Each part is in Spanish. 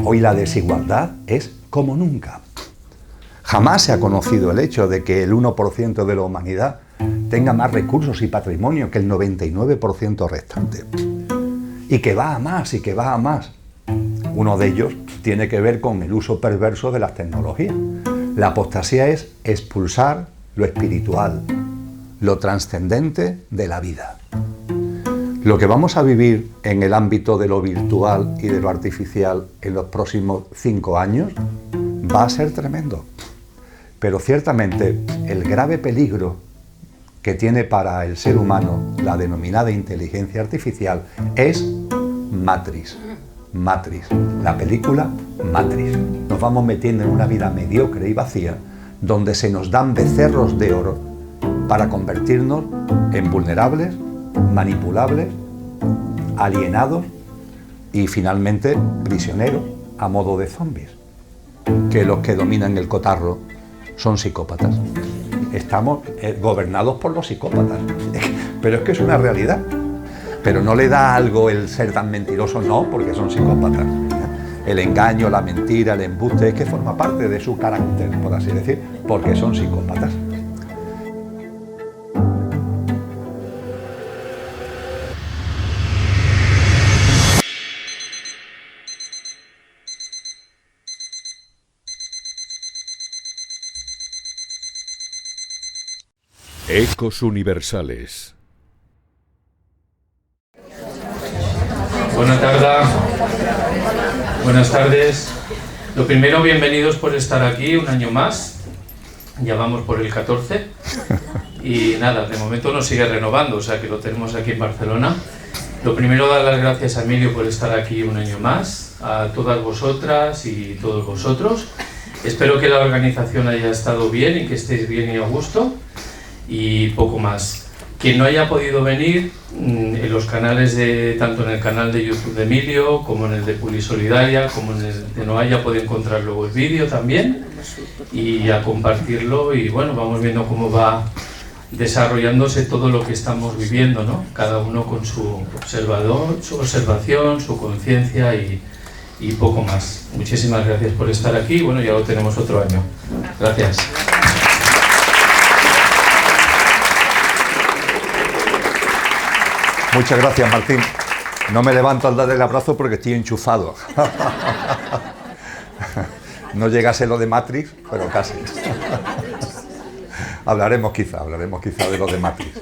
Hoy la desigualdad es como nunca. Jamás se ha conocido el hecho de que el 1% de la humanidad tenga más recursos y patrimonio que el 99% restante. Y que va a más, y que va a más. Uno de ellos tiene que ver con el uso perverso de las tecnologías. La apostasía es expulsar lo espiritual, lo trascendente de la vida. Lo que vamos a vivir en el ámbito de lo virtual y de lo artificial en los próximos 5 años va a ser tremendo. Pero ciertamente el grave peligro que tiene para el ser humano la denominada inteligencia artificial es Matrix. Matrix, la película Matrix. Nos vamos metiendo en una vida mediocre y vacía donde se nos dan becerros de oro para convertirnos en vulnerables, manipulables, alienados y finalmente prisioneros a modo de zombies. Que los que dominan el cotarro son psicópatas. Estamos gobernados por los psicópatas. Pero es que es una realidad. Pero no le da algo el ser tan mentiroso, no, porque son psicópatas. El engaño, la mentira, el embuste, es que forma parte de su carácter, por así decir, porque son psicópatas. Ecos universales. Buenas tardes. Lo primero, bienvenidos por estar aquí un año más. Ya vamos por el 14. Y nada, de momento nos sigue renovando, o sea que lo tenemos aquí en Barcelona. Lo primero, dar las gracias a Emilio por estar aquí un año más, a todas vosotras y todos vosotros. Espero que la organización haya estado bien y que estéis bien y a gusto. Y poco más. Quien no haya podido venir, en los canales tanto en el canal de YouTube de Emilio, como en el de Pulisolidaria, como en el de Noaya, puede encontrar luego el vídeo también y a compartirlo. Y bueno, vamos viendo cómo va desarrollándose todo lo que estamos viviendo, ¿no? Cada uno con su observación, su conciencia y poco más. Muchísimas gracias por estar aquí. Bueno, ya lo tenemos otro año. Gracias. Muchas gracias, Martín. No me levanto al dar el abrazo porque estoy enchufado. No llegase lo de Matrix, pero casi. Hablaremos quizá de lo de Matrix.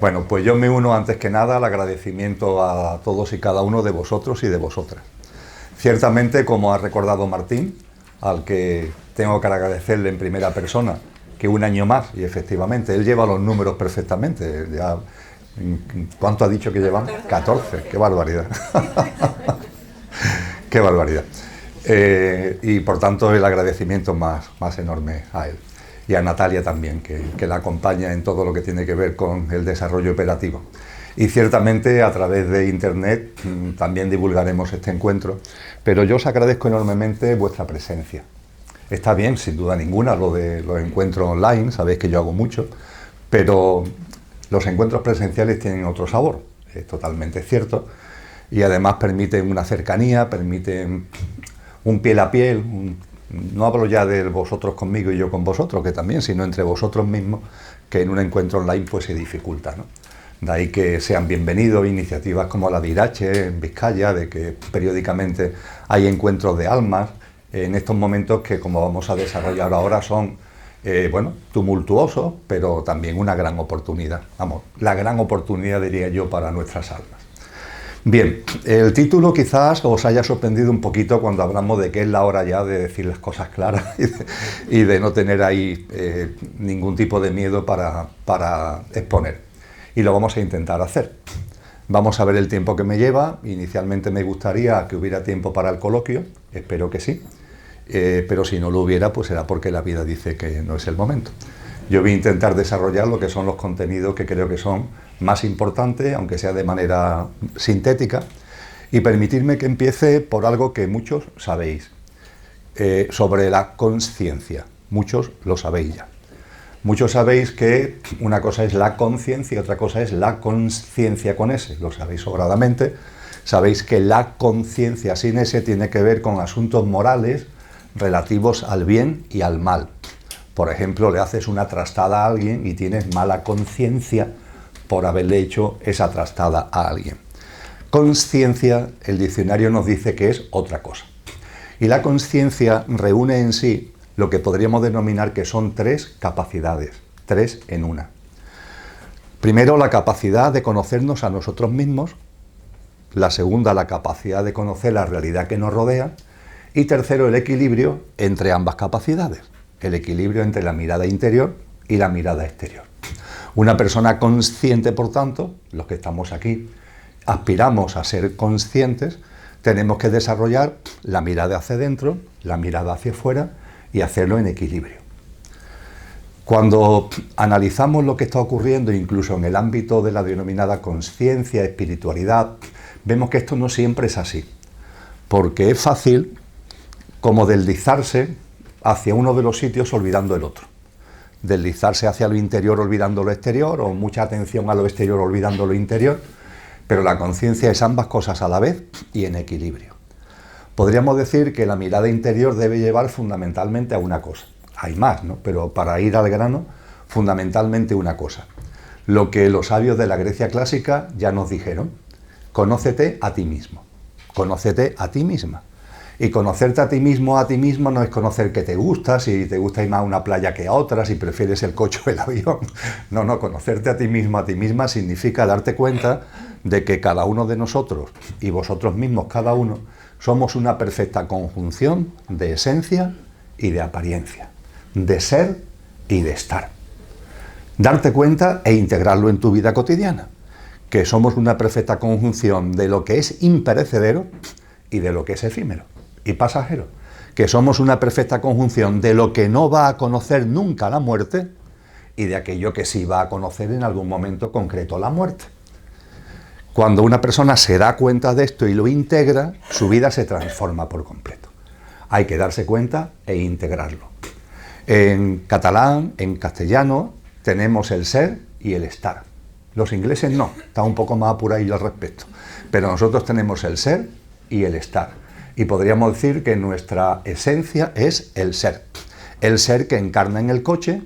Bueno, pues yo me uno antes que nada al agradecimiento a todos y cada uno de vosotros y de vosotras. Ciertamente, como ha recordado Martín, al que tengo que agradecerle en primera persona, que un año más, y efectivamente, él lleva los números perfectamente, ya... ¿Cuánto ha dicho que llevamos? 14, qué barbaridad. Qué barbaridad. Y por tanto el agradecimiento más enorme a él. Y a Natalia también, que la acompaña en todo lo que tiene que ver con el desarrollo operativo. Y ciertamente a través de Internet también divulgaremos este encuentro, pero yo os agradezco enormemente vuestra presencia. Está bien, sin duda ninguna, lo de los encuentros online, sabéis que yo hago mucho, pero... los encuentros presenciales tienen otro sabor, es totalmente cierto, y además permiten una cercanía, permiten un piel a piel, no hablo ya de vosotros conmigo y yo con vosotros, que también, sino entre vosotros mismos, que en un encuentro online pues se dificulta, ¿no? De ahí que sean bienvenidos iniciativas como la de Irache en Vizcaya, de que periódicamente hay encuentros de almas, en estos momentos que, como vamos a desarrollar ahora, son tumultuoso, pero también una gran oportunidad. Vamos, la gran oportunidad, diría yo, para nuestras almas. Bien, el título quizás os haya sorprendido un poquito cuando hablamos de que es la hora ya de decir las cosas claras y de no tener ahí ningún tipo de miedo para exponer. Y lo vamos a intentar hacer. Vamos a ver el tiempo que me lleva. Inicialmente me gustaría que hubiera tiempo para el coloquio, espero que sí. Pero si no lo hubiera, pues será porque la vida dice que no es el momento. Yo voy a intentar desarrollar lo que son los contenidos que creo que son más importantes, aunque sea de manera sintética, y permitirme que empiece por algo que muchos sabéis, sobre la conciencia. Muchos lo sabéis ya. Muchos sabéis que una cosa es la conciencia y otra cosa es la consciencia con S, lo sabéis sobradamente, Sabéis que la conciencia sin ese tiene que ver con asuntos morales relativos al bien y al mal. Por ejemplo, le haces una trastada a alguien y tienes mala conciencia por haberle hecho esa trastada a alguien. Consciencia, el diccionario nos dice que es otra cosa. Y la consciencia reúne en sí lo que podríamos denominar que son tres capacidades, tres en una. Primero, la capacidad de conocernos a nosotros mismos. La segunda, la capacidad de conocer la realidad que nos rodea. Y tercero, el equilibrio entre ambas capacidades. El equilibrio entre la mirada interior y la mirada exterior. Una persona consciente, por tanto, los que estamos aquí, aspiramos a ser conscientes, tenemos que desarrollar la mirada hacia adentro, la mirada hacia afuera y hacerlo en equilibrio. Cuando analizamos lo que está ocurriendo, incluso en el ámbito de la denominada conciencia, espiritualidad, vemos que esto no siempre es así, porque es fácil como deslizarse hacia uno de los sitios olvidando el otro. Deslizarse hacia lo interior olvidando lo exterior, o mucha atención a lo exterior olvidando lo interior, pero la conciencia es ambas cosas a la vez y en equilibrio. Podríamos decir que la mirada interior debe llevar fundamentalmente a una cosa. Hay más, ¿no? Pero para ir al grano, fundamentalmente una cosa. Lo que los sabios de la Grecia clásica ya nos dijeron: conócete a ti mismo, conócete a ti misma. Y conocerte a ti mismo no es conocer qué te gusta, si te gusta ir más a una playa que a otra, si prefieres el coche o el avión. No, conocerte a ti mismo, a ti misma, significa darte cuenta de que cada uno de nosotros, y vosotros mismos cada uno, somos una perfecta conjunción de esencia y de apariencia, de ser y de estar. Darte cuenta e integrarlo en tu vida cotidiana, que somos una perfecta conjunción de lo que es imperecedero y de lo que es efímero y pasajero, que somos una perfecta conjunción de lo que no va a conocer nunca la muerte y de aquello que sí va a conocer en algún momento concreto la muerte. Cuando una persona se da cuenta de esto y lo integra, su vida se transforma por completo. Hay que darse cuenta e integrarlo. En catalán, en castellano, tenemos el ser y el estar. Los ingleses no, están un poco más apuradillos al respecto. Pero nosotros tenemos el ser y el estar. Y podríamos decir que nuestra esencia es el ser. El ser que encarna en el coche,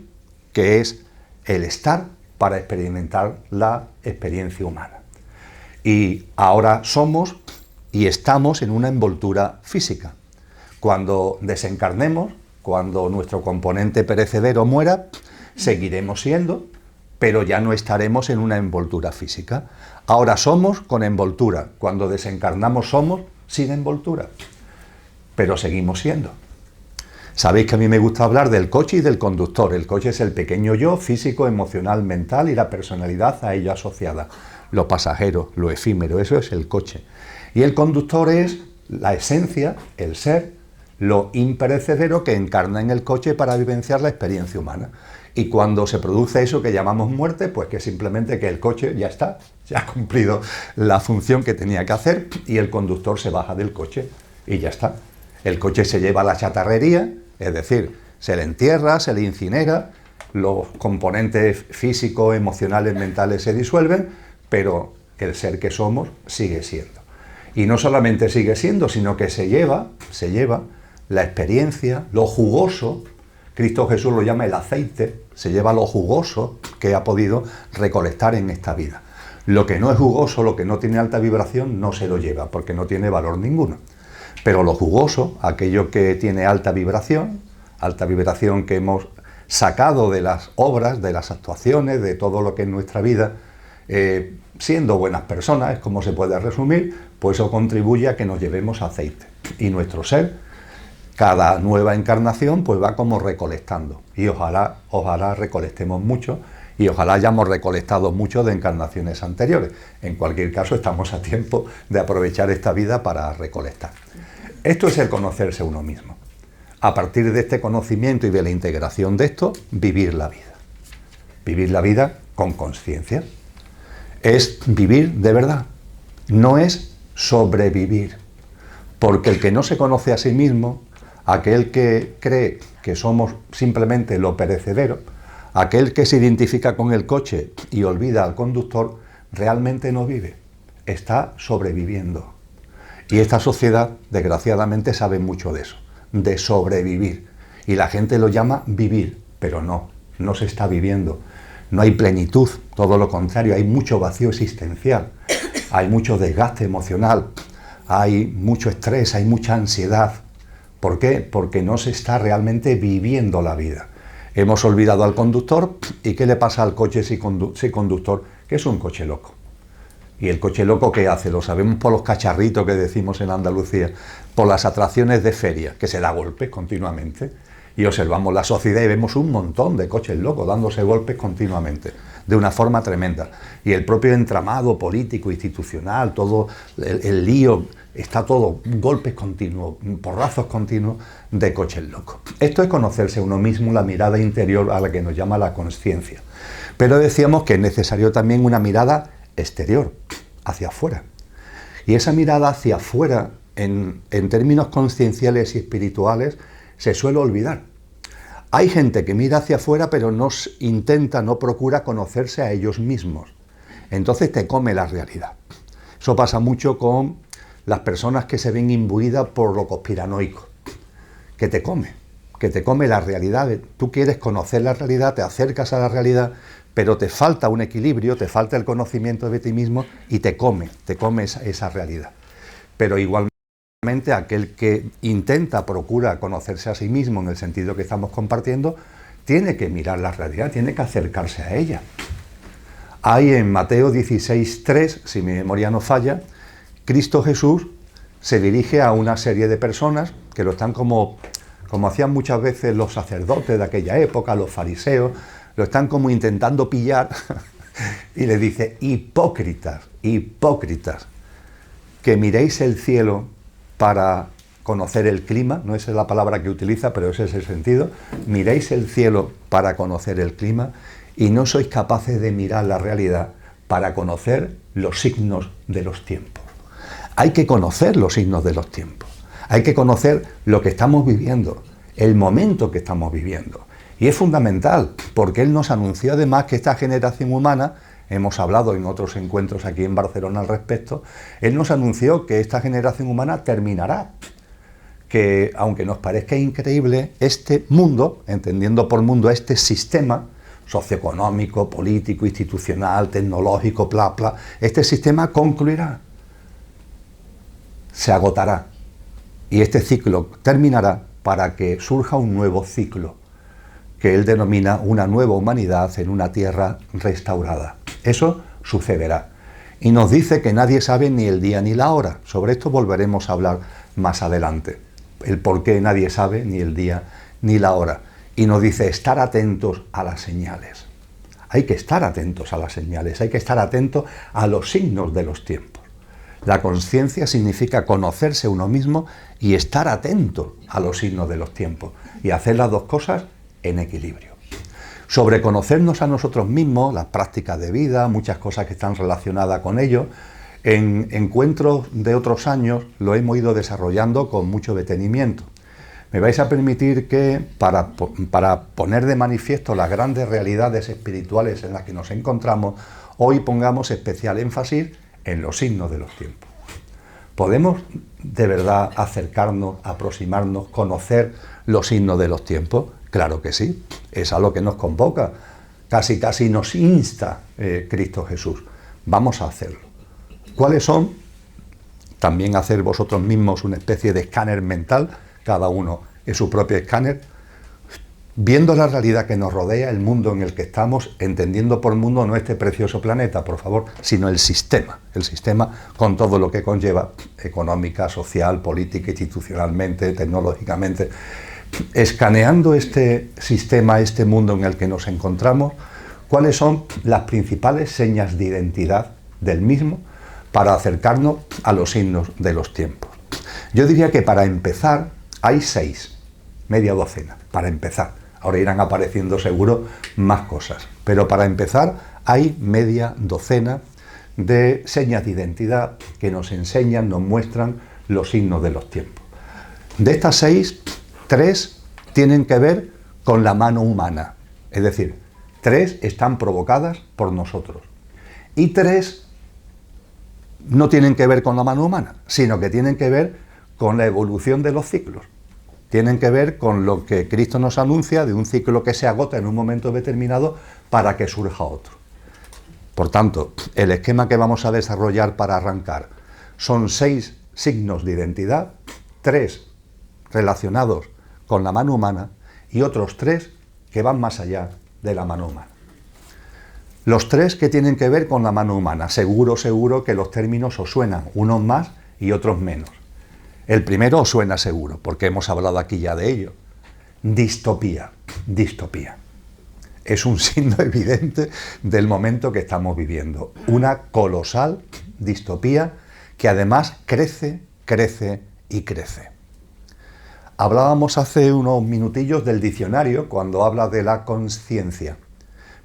que es el estar para experimentar la experiencia humana. Y ahora somos y estamos en una envoltura física. Cuando desencarnemos, cuando nuestro componente perecedero muera, seguiremos siendo, pero ya no estaremos en una envoltura física. Ahora somos con envoltura, cuando desencarnamos somos sin envoltura, pero seguimos siendo. Sabéis que a mí me gusta hablar del coche y del conductor. El coche es el pequeño yo, físico, emocional, mental, y la personalidad a ello asociada. Lo pasajero, lo efímero, eso es el coche. Y el conductor es la esencia, el ser, lo imperecedero que encarna en el coche para vivenciar la experiencia humana. Y cuando se produce eso que llamamos muerte, pues que simplemente que el coche ya está, ya ha cumplido la función que tenía que hacer y el conductor se baja del coche y ya está. El coche se lleva a la chatarrería, es decir, se le entierra, se le incinera, los componentes físicos, emocionales, mentales se disuelven, pero el ser que somos sigue siendo. Y no solamente sigue siendo, sino que se lleva la experiencia, lo jugoso. Cristo Jesús lo llama el aceite, se lleva lo jugoso que ha podido recolectar en esta vida. Lo que no es jugoso, lo que no tiene alta vibración, no se lo lleva, porque no tiene valor ninguno. Pero lo jugoso, aquello que tiene alta vibración que hemos sacado de las obras, de las actuaciones, de todo lo que es nuestra vida, siendo buenas personas, es como se puede resumir, pues eso contribuye a que nos llevemos aceite. Y nuestro ser, cada nueva encarnación pues va como recolectando, y ojalá recolectemos mucho, y ojalá hayamos recolectado mucho de encarnaciones anteriores. En cualquier caso, estamos a tiempo de aprovechar esta vida para recolectar. Esto es el conocerse uno mismo. A partir de este conocimiento y de la integración de esto, vivir la vida. Vivir la vida con conciencia. Es vivir de verdad, no es sobrevivir. Porque el que no se conoce a sí mismo, aquel que cree que somos simplemente lo perecedero, aquel que se identifica con el coche y olvida al conductor, realmente no vive. está sobreviviendo. Y esta sociedad, desgraciadamente, sabe mucho de eso, de sobrevivir. Y la gente lo llama vivir, pero no se está viviendo. No hay plenitud, todo lo contrario, hay mucho vacío existencial, hay mucho desgaste emocional, hay mucho estrés, hay mucha ansiedad. ¿Por qué? Porque no se está realmente viviendo la vida. Hemos olvidado al conductor, ¿y qué le pasa al coche sin conductor? Que es un coche loco. ¿Y el coche loco qué hace? Lo sabemos por los cacharritos que decimos en Andalucía, por las atracciones de feria, que se da golpes continuamente. Y observamos la sociedad y vemos un montón de coches locos dándose golpes continuamente, de una forma tremenda. Y el propio entramado político, institucional, todo el lío, está todo golpes continuos, porrazos continuos de coches locos. Esto es conocerse uno mismo, la mirada interior a la que nos llama la consciencia. Pero decíamos que es necesario también una mirada exterior, hacia afuera. Y esa mirada hacia afuera, en términos conscienciales y espirituales, se suele olvidar. Hay gente que mira hacia afuera pero no procura conocerse a ellos mismos. Entonces te come la realidad. Eso pasa mucho con las personas que se ven imbuidas por lo conspiranoico, que te come la realidad. Tú quieres conocer la realidad, te acercas a la realidad, pero te falta un equilibrio, te falta el conocimiento de ti mismo y te come esa realidad. Pero igualmente aquel que procura conocerse a sí mismo en el sentido que estamos compartiendo, tiene que mirar la realidad, tiene que acercarse a ella. Hay en Mateo 16:3, si mi memoria no falla, Cristo Jesús se dirige a una serie de personas que lo están como hacían muchas veces los sacerdotes de aquella época, los fariseos, lo están como intentando pillar y le dice: hipócritas, que miréis el cielo para conocer el clima, no esa es la palabra que utiliza, pero ese es el sentido, miréis el cielo para conocer el clima y no sois capaces de mirar la realidad para conocer los signos de los tiempos. Hay que conocer los signos de los tiempos, hay que conocer lo que estamos viviendo, el momento que estamos viviendo. Y es fundamental, porque Él nos anunció además que esta generación humana, hemos hablado en otros encuentros aquí en Barcelona al respecto, Él nos anunció que esta generación humana terminará, que aunque nos parezca increíble, este mundo, entendiendo por mundo este sistema socioeconómico, político, institucional, tecnológico, este sistema concluirá, se agotará, y este ciclo terminará para que surja un nuevo ciclo, que él denomina una nueva humanidad en una tierra restaurada. Eso sucederá. Y nos dice que nadie sabe ni el día ni la hora. Sobre esto volveremos a hablar más adelante. El por qué nadie sabe ni el día ni la hora. Y nos dice estar atentos a las señales. Hay que estar atentos a las señales, hay que estar atentos a los signos de los tiempos. La consciencia significa conocerse uno mismo y estar atento a los signos de los tiempos. Y hacer las dos cosas en equilibrio. Sobre conocernos a nosotros mismos, las prácticas de vida, muchas cosas que están relacionadas con ello, en encuentros de otros años lo hemos ido desarrollando con mucho detenimiento. Me vais a permitir que, para poner de manifiesto las grandes realidades espirituales en las que nos encontramos, hoy pongamos especial énfasis en los signos de los tiempos. ¿Podemos de verdad acercarnos, aproximarnos, conocer los signos de los tiempos? Claro que sí, es a lo que nos convoca, casi nos insta Cristo Jesús. Vamos a hacerlo. ¿Cuáles son? También hacer vosotros mismos una especie de escáner mental, cada uno en su propio escáner, viendo la realidad que nos rodea, el mundo en el que estamos, entendiendo por mundo no este precioso planeta, por favor, sino el sistema con todo lo que conlleva, económica, social, política, institucionalmente, tecnológicamente. Escaneando este sistema, este mundo en el que nos encontramos, ¿cuáles son las principales señas de identidad del mismo para acercarnos a los signos de los tiempos? Yo diría que para empezar hay 6, media docena, para empezar. Ahora irán apareciendo seguro más cosas, pero para empezar hay media docena de señas de identidad que nos enseñan, nos muestran los signos de los tiempos. De estas 6, 3 tienen que ver con la mano humana, es decir, 3 están provocadas por nosotros y 3 no tienen que ver con la mano humana, sino que tienen que ver con la evolución de los ciclos. Tienen que ver con lo que Cristo nos anuncia de un ciclo que se agota en un momento determinado para que surja otro. Por tanto, el esquema que vamos a desarrollar para arrancar son 6 signos de identidad, 3 relacionados con la mano humana y otros 3 que van más allá de la mano humana. Los 3 que tienen que ver con la mano humana, seguro que los términos os suenan, unos más y otros menos. El primero os suena seguro, porque hemos hablado aquí ya de ello. Distopía, distopía. Es un signo evidente del momento que estamos viviendo. Una colosal distopía que además crece, crece y crece. Hablábamos hace unos minutillos del diccionario cuando habla de la consciencia.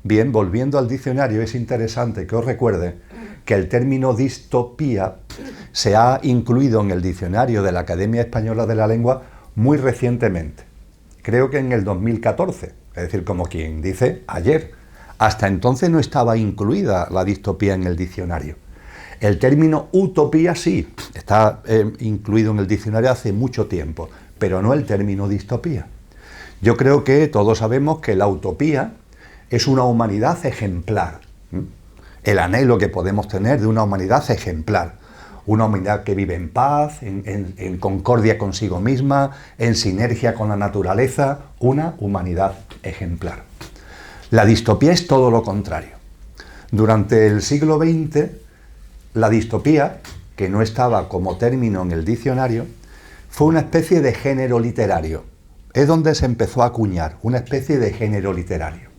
Bien, volviendo al diccionario, es interesante que os recuerde que el término distopía se ha incluido en el diccionario de la Academia Española de la Lengua muy recientemente. Creo que en el 2014, es decir, como quien dice ayer. Hasta entonces no estaba incluida la distopía en el diccionario. El término utopía sí, está incluido en el diccionario hace mucho tiempo, pero no el término distopía. Yo creo que todos sabemos que la utopía es una humanidad ejemplar. El anhelo que podemos tener de una humanidad ejemplar. Una humanidad que vive en paz, en concordia consigo misma, en sinergia con la naturaleza. Una humanidad ejemplar. La distopía es todo lo contrario. Durante el siglo XX, la distopía, que no estaba como término en el diccionario, fue una especie de género literario. Es donde se empezó a acuñar, una especie de género literario.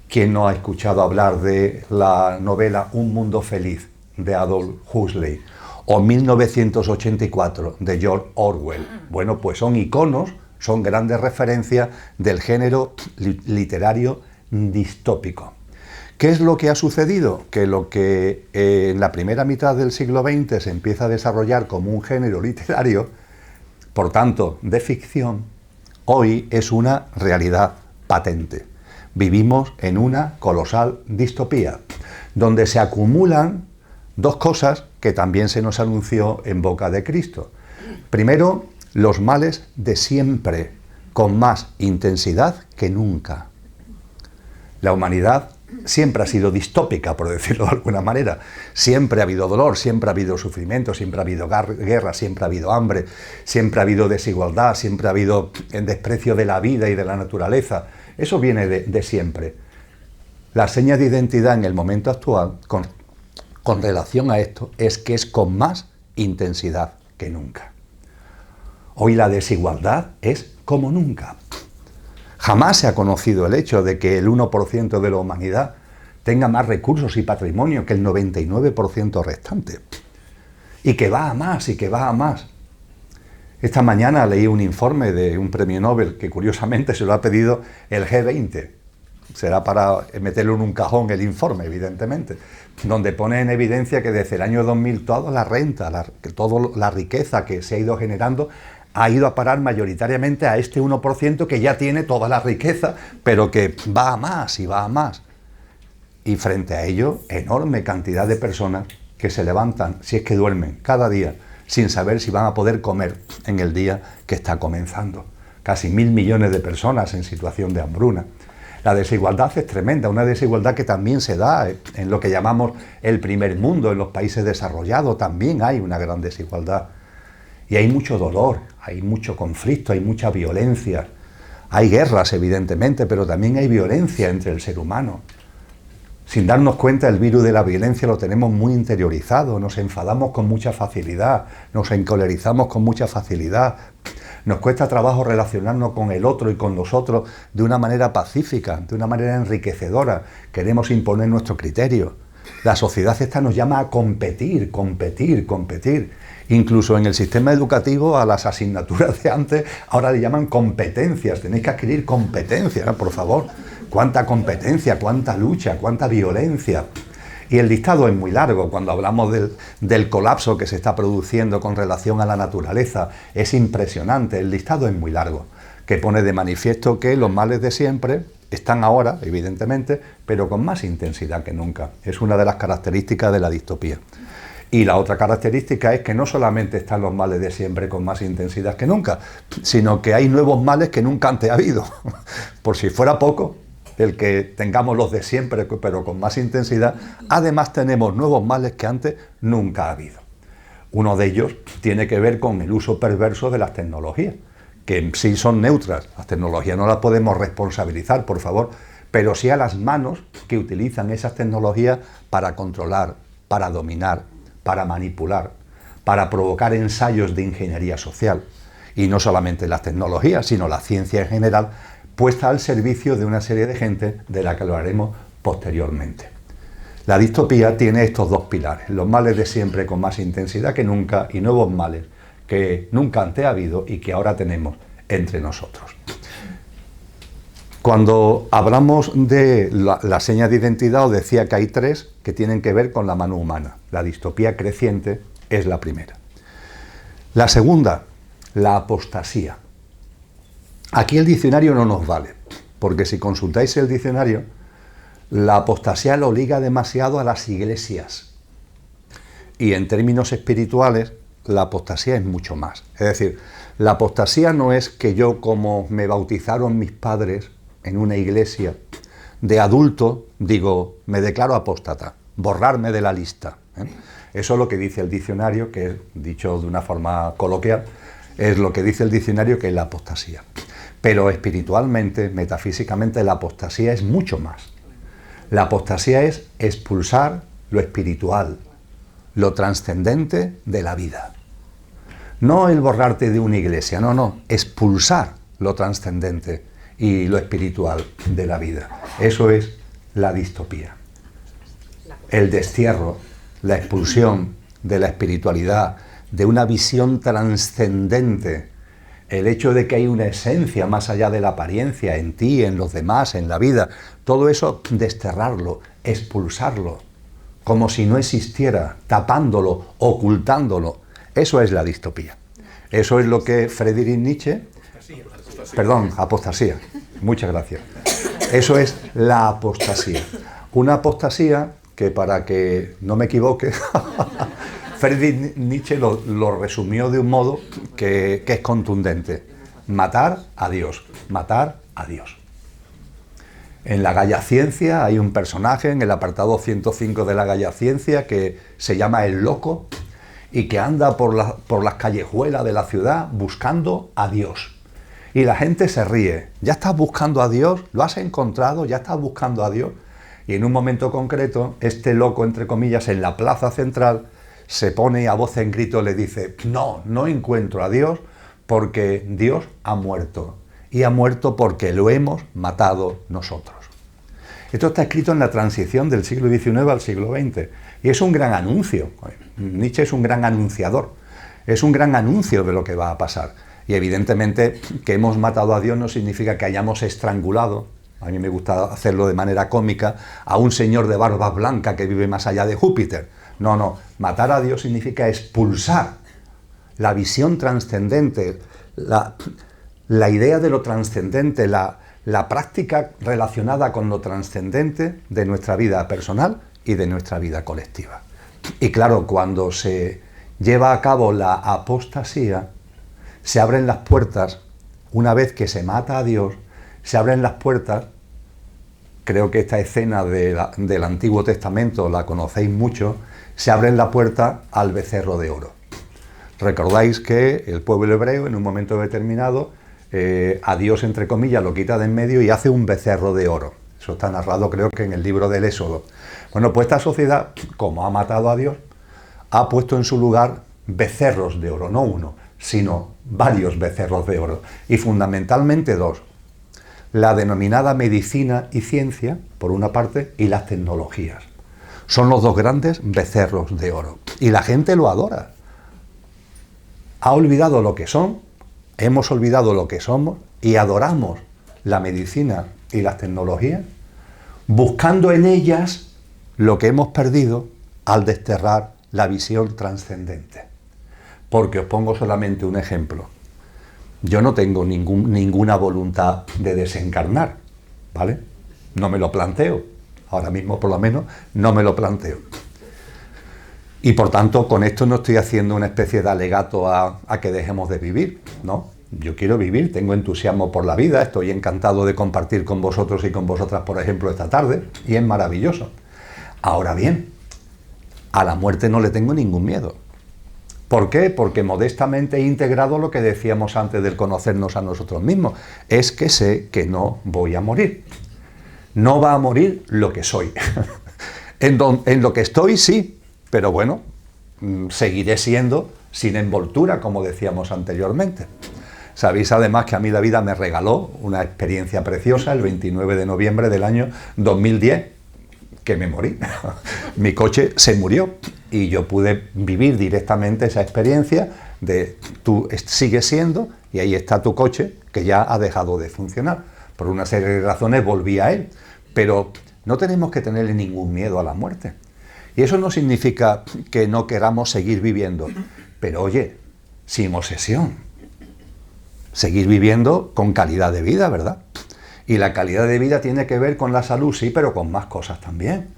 ¿Quién no ha escuchado hablar de la novela Un mundo feliz de Aldous Huxley o 1984 de George Orwell? Bueno, pues son iconos, son grandes referencias del género literario distópico. ¿Qué es lo que ha sucedido? Que lo que en la primera mitad del siglo XX se empieza a desarrollar como un género literario, por tanto, de ficción, hoy es una realidad patente. Vivimos en una colosal distopía, donde se acumulan dos cosas que también se nos anunció en boca de Cristo. Primero, los males de siempre, con más intensidad que nunca. La humanidad siempre ha sido distópica, por decirlo de alguna manera. Siempre ha habido dolor, siempre ha habido sufrimiento, siempre ha habido guerra, siempre ha habido hambre, siempre ha habido desigualdad, siempre ha habido desprecio de la vida y de la naturaleza. Eso viene de siempre. La seña de identidad en el momento actual, con relación a esto, es que es con más intensidad que nunca. Hoy la desigualdad es como nunca. Jamás se ha conocido el hecho de que el 1% de la humanidad tenga más recursos y patrimonio que el 99% restante. Y que va a más, y que va a más. Esta mañana leí un informe de un premio Nobel que curiosamente se lo ha pedido el G20. Será para meterlo en un cajón el informe, evidentemente, donde pone en evidencia que desde el año 2000 toda la renta, toda la riqueza que se ha ido generando ha ido a parar mayoritariamente a este 1% que ya tiene toda la riqueza, pero que va a más y va a más. Y frente a ello, enorme cantidad de personas que se levantan, si es que duermen, cada día, sin saber si van a poder comer en el día que está comenzando. Casi 1.000 millones de personas en situación de hambruna. La desigualdad es tremenda, una desigualdad que también se da en lo que llamamos el primer mundo, en los países desarrollados también hay una gran desigualdad. Y hay mucho dolor, hay mucho conflicto, hay mucha violencia. Hay guerras, evidentemente, pero también hay violencia entre el ser humano. Sin darnos cuenta, el virus de la violencia lo tenemos muy interiorizado, nos enfadamos con mucha facilidad, nos encolerizamos con mucha facilidad, nos cuesta trabajo relacionarnos con el otro y con nosotros de una manera pacífica, de una manera enriquecedora, queremos imponer nuestro criterio. La sociedad esta nos llama a competir, competir, competir. Incluso en el sistema educativo a las asignaturas de antes ahora le llaman competencias, tenéis que adquirir competencias, ¿no? Por favor. Cuánta competencia, cuánta lucha, cuánta violencia. Y el listado es muy largo cuando hablamos del colapso que se está produciendo con relación a la naturaleza. Es impresionante, el listado es muy largo, que pone de manifiesto que los males de siempre están ahora, evidentemente, pero con más intensidad que nunca. Es una de las características de la distopía. Y la otra característica es que no solamente están los males de siempre con más intensidad que nunca, sino que hay nuevos males que nunca antes ha habido. Por si fuera poco el que tengamos los de siempre, pero con más intensidad, además tenemos nuevos males que antes nunca ha habido. Uno de ellos tiene que ver con el uso perverso de las tecnologías, que en sí son neutras. Las tecnologías no las podemos responsabilizar, por favor, pero sí a las manos que utilizan esas tecnologías para controlar, para dominar, para manipular, para provocar ensayos de ingeniería social. Y no solamente las tecnologías, sino la ciencia en general, puesta al servicio de una serie de gente de la que lo haremos posteriormente. La distopía tiene estos dos pilares, los males de siempre con más intensidad que nunca y nuevos males que nunca antes ha habido y que ahora tenemos entre nosotros. Cuando hablamos de la seña de identidad, os decía que hay tres que tienen que ver con la mano humana. La distopía creciente es la primera. La segunda, la apostasía. Aquí el diccionario no nos vale, porque si consultáis el diccionario, la apostasía lo liga demasiado a las iglesias. Y en términos espirituales, la apostasía es mucho más. Es decir, la apostasía no es que yo, como me bautizaron mis padres en una iglesia, de adulto, digo, me declaro apóstata, borrarme de la lista. Eso es lo que dice el diccionario, que es, dicho de una forma coloquial, es lo que dice el diccionario que es la apostasía. Pero espiritualmente, metafísicamente, la apostasía es mucho más. La apostasía es expulsar lo espiritual, lo trascendente de la vida. No el borrarte de una iglesia, no, expulsar lo trascendente y lo espiritual de la vida. Eso es la distopía. El destierro, la expulsión de la espiritualidad, de una visión trascendente, el hecho de que hay una esencia más allá de la apariencia, en ti, en los demás, en la vida, todo eso desterrarlo, expulsarlo, como si no existiera, tapándolo, ocultándolo. Eso es la distopía. Eso es lo que Friedrich Nietzsche... apostasía. Muchas gracias. Eso es la apostasía. Una apostasía que, para que no me equivoque, Friedrich Nietzsche lo resumió de un modo que es contundente. Matar a Dios. Matar a Dios. En la Gaia Ciencia hay un personaje en el apartado 105 de la Gaia Ciencia que se llama el loco y que anda por las callejuelas de la ciudad buscando a Dios. Y la gente se ríe. ¿Ya estás buscando a Dios? ¿Lo has encontrado? ¿Ya estás buscando a Dios? Y en un momento concreto, este loco, entre comillas, en la plaza central, se pone a voz en grito y le dice: no encuentro a Dios porque Dios ha muerto. Y ha muerto porque lo hemos matado nosotros. Esto está escrito en la transición del siglo XIX al siglo XX. Y es un gran anuncio. Nietzsche es un gran anunciador. Es un gran anuncio de lo que va a pasar. Y evidentemente que hemos matado a Dios no significa que hayamos estrangulado, a mí me gusta hacerlo de manera cómica, a un señor de barba blanca que vive más allá de Júpiter. No, matar a Dios significa expulsar la visión trascendente, la idea de lo trascendente, la práctica relacionada con lo trascendente de nuestra vida personal y de nuestra vida colectiva. Y claro, cuando se lleva a cabo la apostasía, se abren las puertas, una vez que se mata a Dios, se abren las puertas. Creo que esta escena del Antiguo Testamento la conocéis mucho. Se abren la puerta al becerro de oro. Recordáis que el pueblo hebreo en un momento determinado a Dios, entre comillas, lo quita de en medio y hace un becerro de oro. Eso está narrado, creo que en el libro del Éxodo. Bueno, pues esta sociedad, como ha matado a Dios, ha puesto en su lugar becerros de oro, no uno, sino varios becerros de oro, y fundamentalmente dos: la denominada medicina y ciencia, por una parte, y las tecnologías. Son los dos grandes becerros de oro, y la gente lo adora. Ha olvidado lo que son, hemos olvidado lo que somos, y adoramos la medicina y las tecnologías, buscando en ellas lo que hemos perdido al desterrar la visión trascendente. Porque os pongo solamente un ejemplo. Yo no tengo ninguna voluntad de desencarnar, ¿vale? No me lo planteo. Ahora mismo, por lo menos, no me lo planteo. Y por tanto, con esto no estoy haciendo una especie de alegato a que dejemos de vivir, ¿no? Yo quiero vivir, tengo entusiasmo por la vida, estoy encantado de compartir con vosotros y con vosotras, por ejemplo, esta tarde, y es maravilloso. Ahora bien, a la muerte no le tengo ningún miedo. ¿Por qué? Porque modestamente he integrado lo que decíamos antes del conocernos a nosotros mismos. Es que sé que no voy a morir. No va a morir lo que soy. En lo que estoy, sí, pero bueno, seguiré siendo sin envoltura, como decíamos anteriormente. Sabéis además que a mí la vida me regaló una experiencia preciosa el 29 de noviembre del año 2010, que me morí. Mi coche se murió y yo pude vivir directamente esa experiencia de tú sigues siendo y ahí está tu coche que ya ha dejado de funcionar. Por una serie de razones volví a él, pero no tenemos que tenerle ningún miedo a la muerte. Y eso no significa que no queramos seguir viviendo, pero oye, sin obsesión. Seguir viviendo con calidad de vida, ¿verdad? Y la calidad de vida tiene que ver con la salud, sí, pero con más cosas también.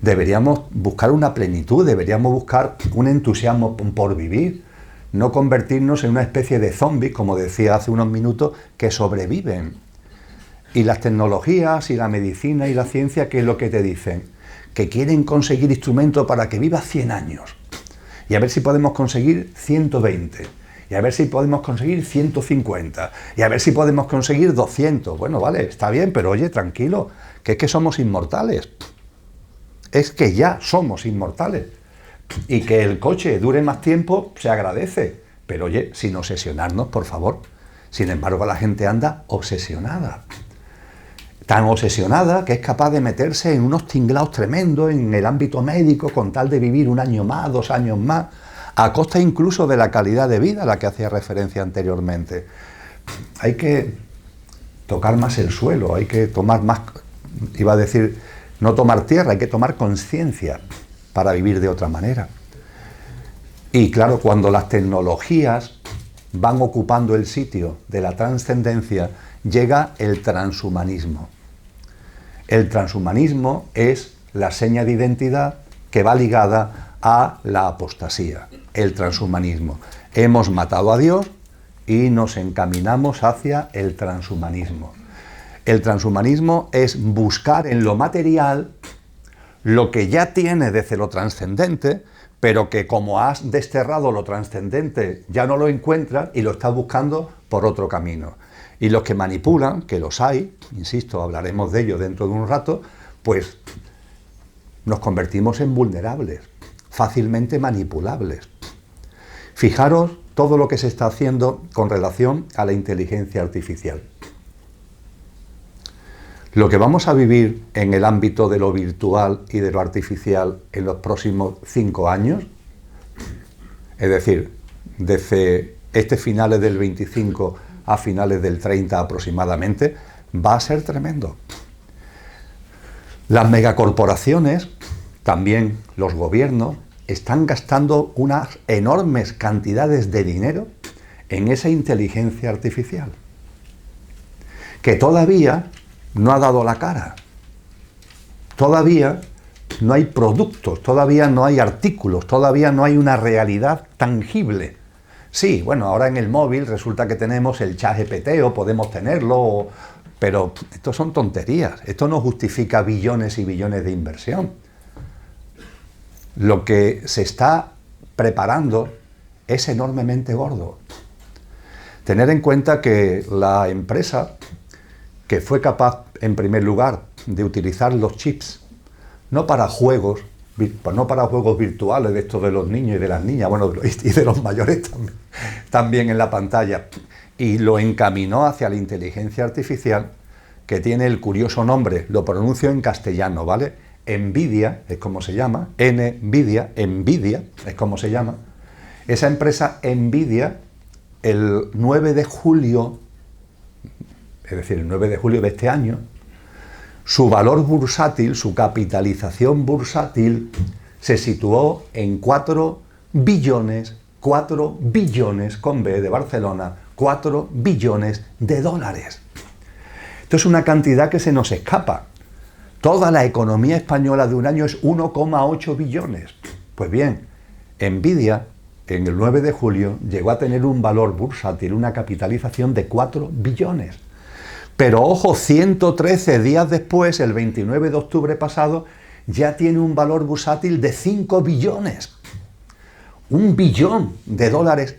Deberíamos buscar una plenitud, deberíamos buscar un entusiasmo por vivir, no convertirnos en una especie de zombies, como decía hace unos minutos, que sobreviven. Y las tecnologías y la medicina y la ciencia, ¿qué es lo que te dicen? Que quieren conseguir instrumentos para que vivas 100 años. Y a ver si podemos conseguir 120. Y a ver si podemos conseguir 150. Y a ver si podemos conseguir 200. Bueno, vale, está bien, pero oye, tranquilo, que es que somos inmortales. Es que ya somos inmortales. Y que el coche dure más tiempo se agradece. Pero oye, sin obsesionarnos, por favor. Sin embargo, la gente anda obsesionada. Tan obsesionada que es capaz de meterse en unos tinglados tremendos en el ámbito médico con tal de vivir 1 año más, 2 años más, a costa incluso de la calidad de vida a la que hacía referencia anteriormente. Hay que tocar más el suelo, hay que tomar más, iba a decir, no tomar tierra, hay que tomar conciencia para vivir de otra manera. Y claro, cuando las tecnologías van ocupando el sitio de la trascendencia, llega el transhumanismo. El transhumanismo es la seña de identidad que va ligada a la apostasía, el transhumanismo. Hemos matado a Dios y nos encaminamos hacia el transhumanismo. El transhumanismo es buscar en lo material lo que ya tiene desde lo trascendente, pero que como has desterrado lo trascendente ya no lo encuentras y lo estás buscando por otro camino. Y los que manipulan, que los hay, insisto, hablaremos de ello dentro de un rato, pues nos convertimos en vulnerables, fácilmente manipulables. Fijaros todo lo que se está haciendo con relación a la inteligencia artificial. Lo que vamos a vivir en el ámbito de lo virtual y de lo artificial en los próximos 5 años, es decir, desde finales del 25 a finales del 30 aproximadamente, va a ser tremendo. Las megacorporaciones, también los gobiernos, están gastando unas enormes cantidades de dinero en esa inteligencia artificial, que todavía no ha dado la cara. Todavía no hay productos, todavía no hay artículos, todavía no hay una realidad tangible. Sí, bueno, ahora en el móvil resulta que tenemos el ChatGPT o podemos tenerlo, pero esto son tonterías, esto no justifica billones y billones de inversión. Lo que se está preparando es enormemente gordo. Tener en cuenta que la empresa que fue capaz, en primer lugar, de utilizar los chips, no para juegos virtuales de estos de los niños y de las niñas, bueno, y de los mayores también en la pantalla, y lo encaminó hacia la inteligencia artificial, que tiene el curioso nombre, lo pronuncio en castellano, ¿vale? NVIDIA es como se llama, NVIDIA es como se llama. Esa empresa NVIDIA, el 9 de julio, es decir, el 9 de julio de este año, su valor bursátil, su capitalización bursátil, se situó en 4 billones con B de Barcelona, 4 billones de dólares. Esto es una cantidad que se nos escapa. Toda la economía española de un año es 1,8 billones. Pues bien, Nvidia en el 9 de julio llegó a tener un valor bursátil, una capitalización de 4 billones. Pero ojo, 113 días después, el 29 de octubre pasado, ya tiene un valor bursátil de 5 billones. $1 billón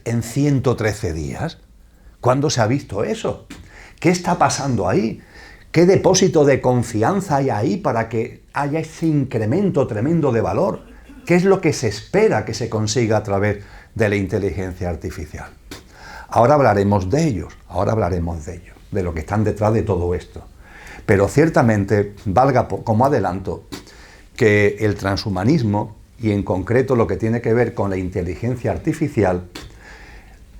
en 113 días. ¿Cuándo se ha visto eso? ¿Qué está pasando ahí? ¿Qué depósito de confianza hay ahí para que haya ese incremento tremendo de valor? ¿Qué es lo que se espera que se consiga a través de la inteligencia artificial? Ahora hablaremos de ellos, de lo que están detrás de todo esto. Pero ciertamente, valga como adelanto, que el transhumanismo, y en concreto lo que tiene que ver con la inteligencia artificial,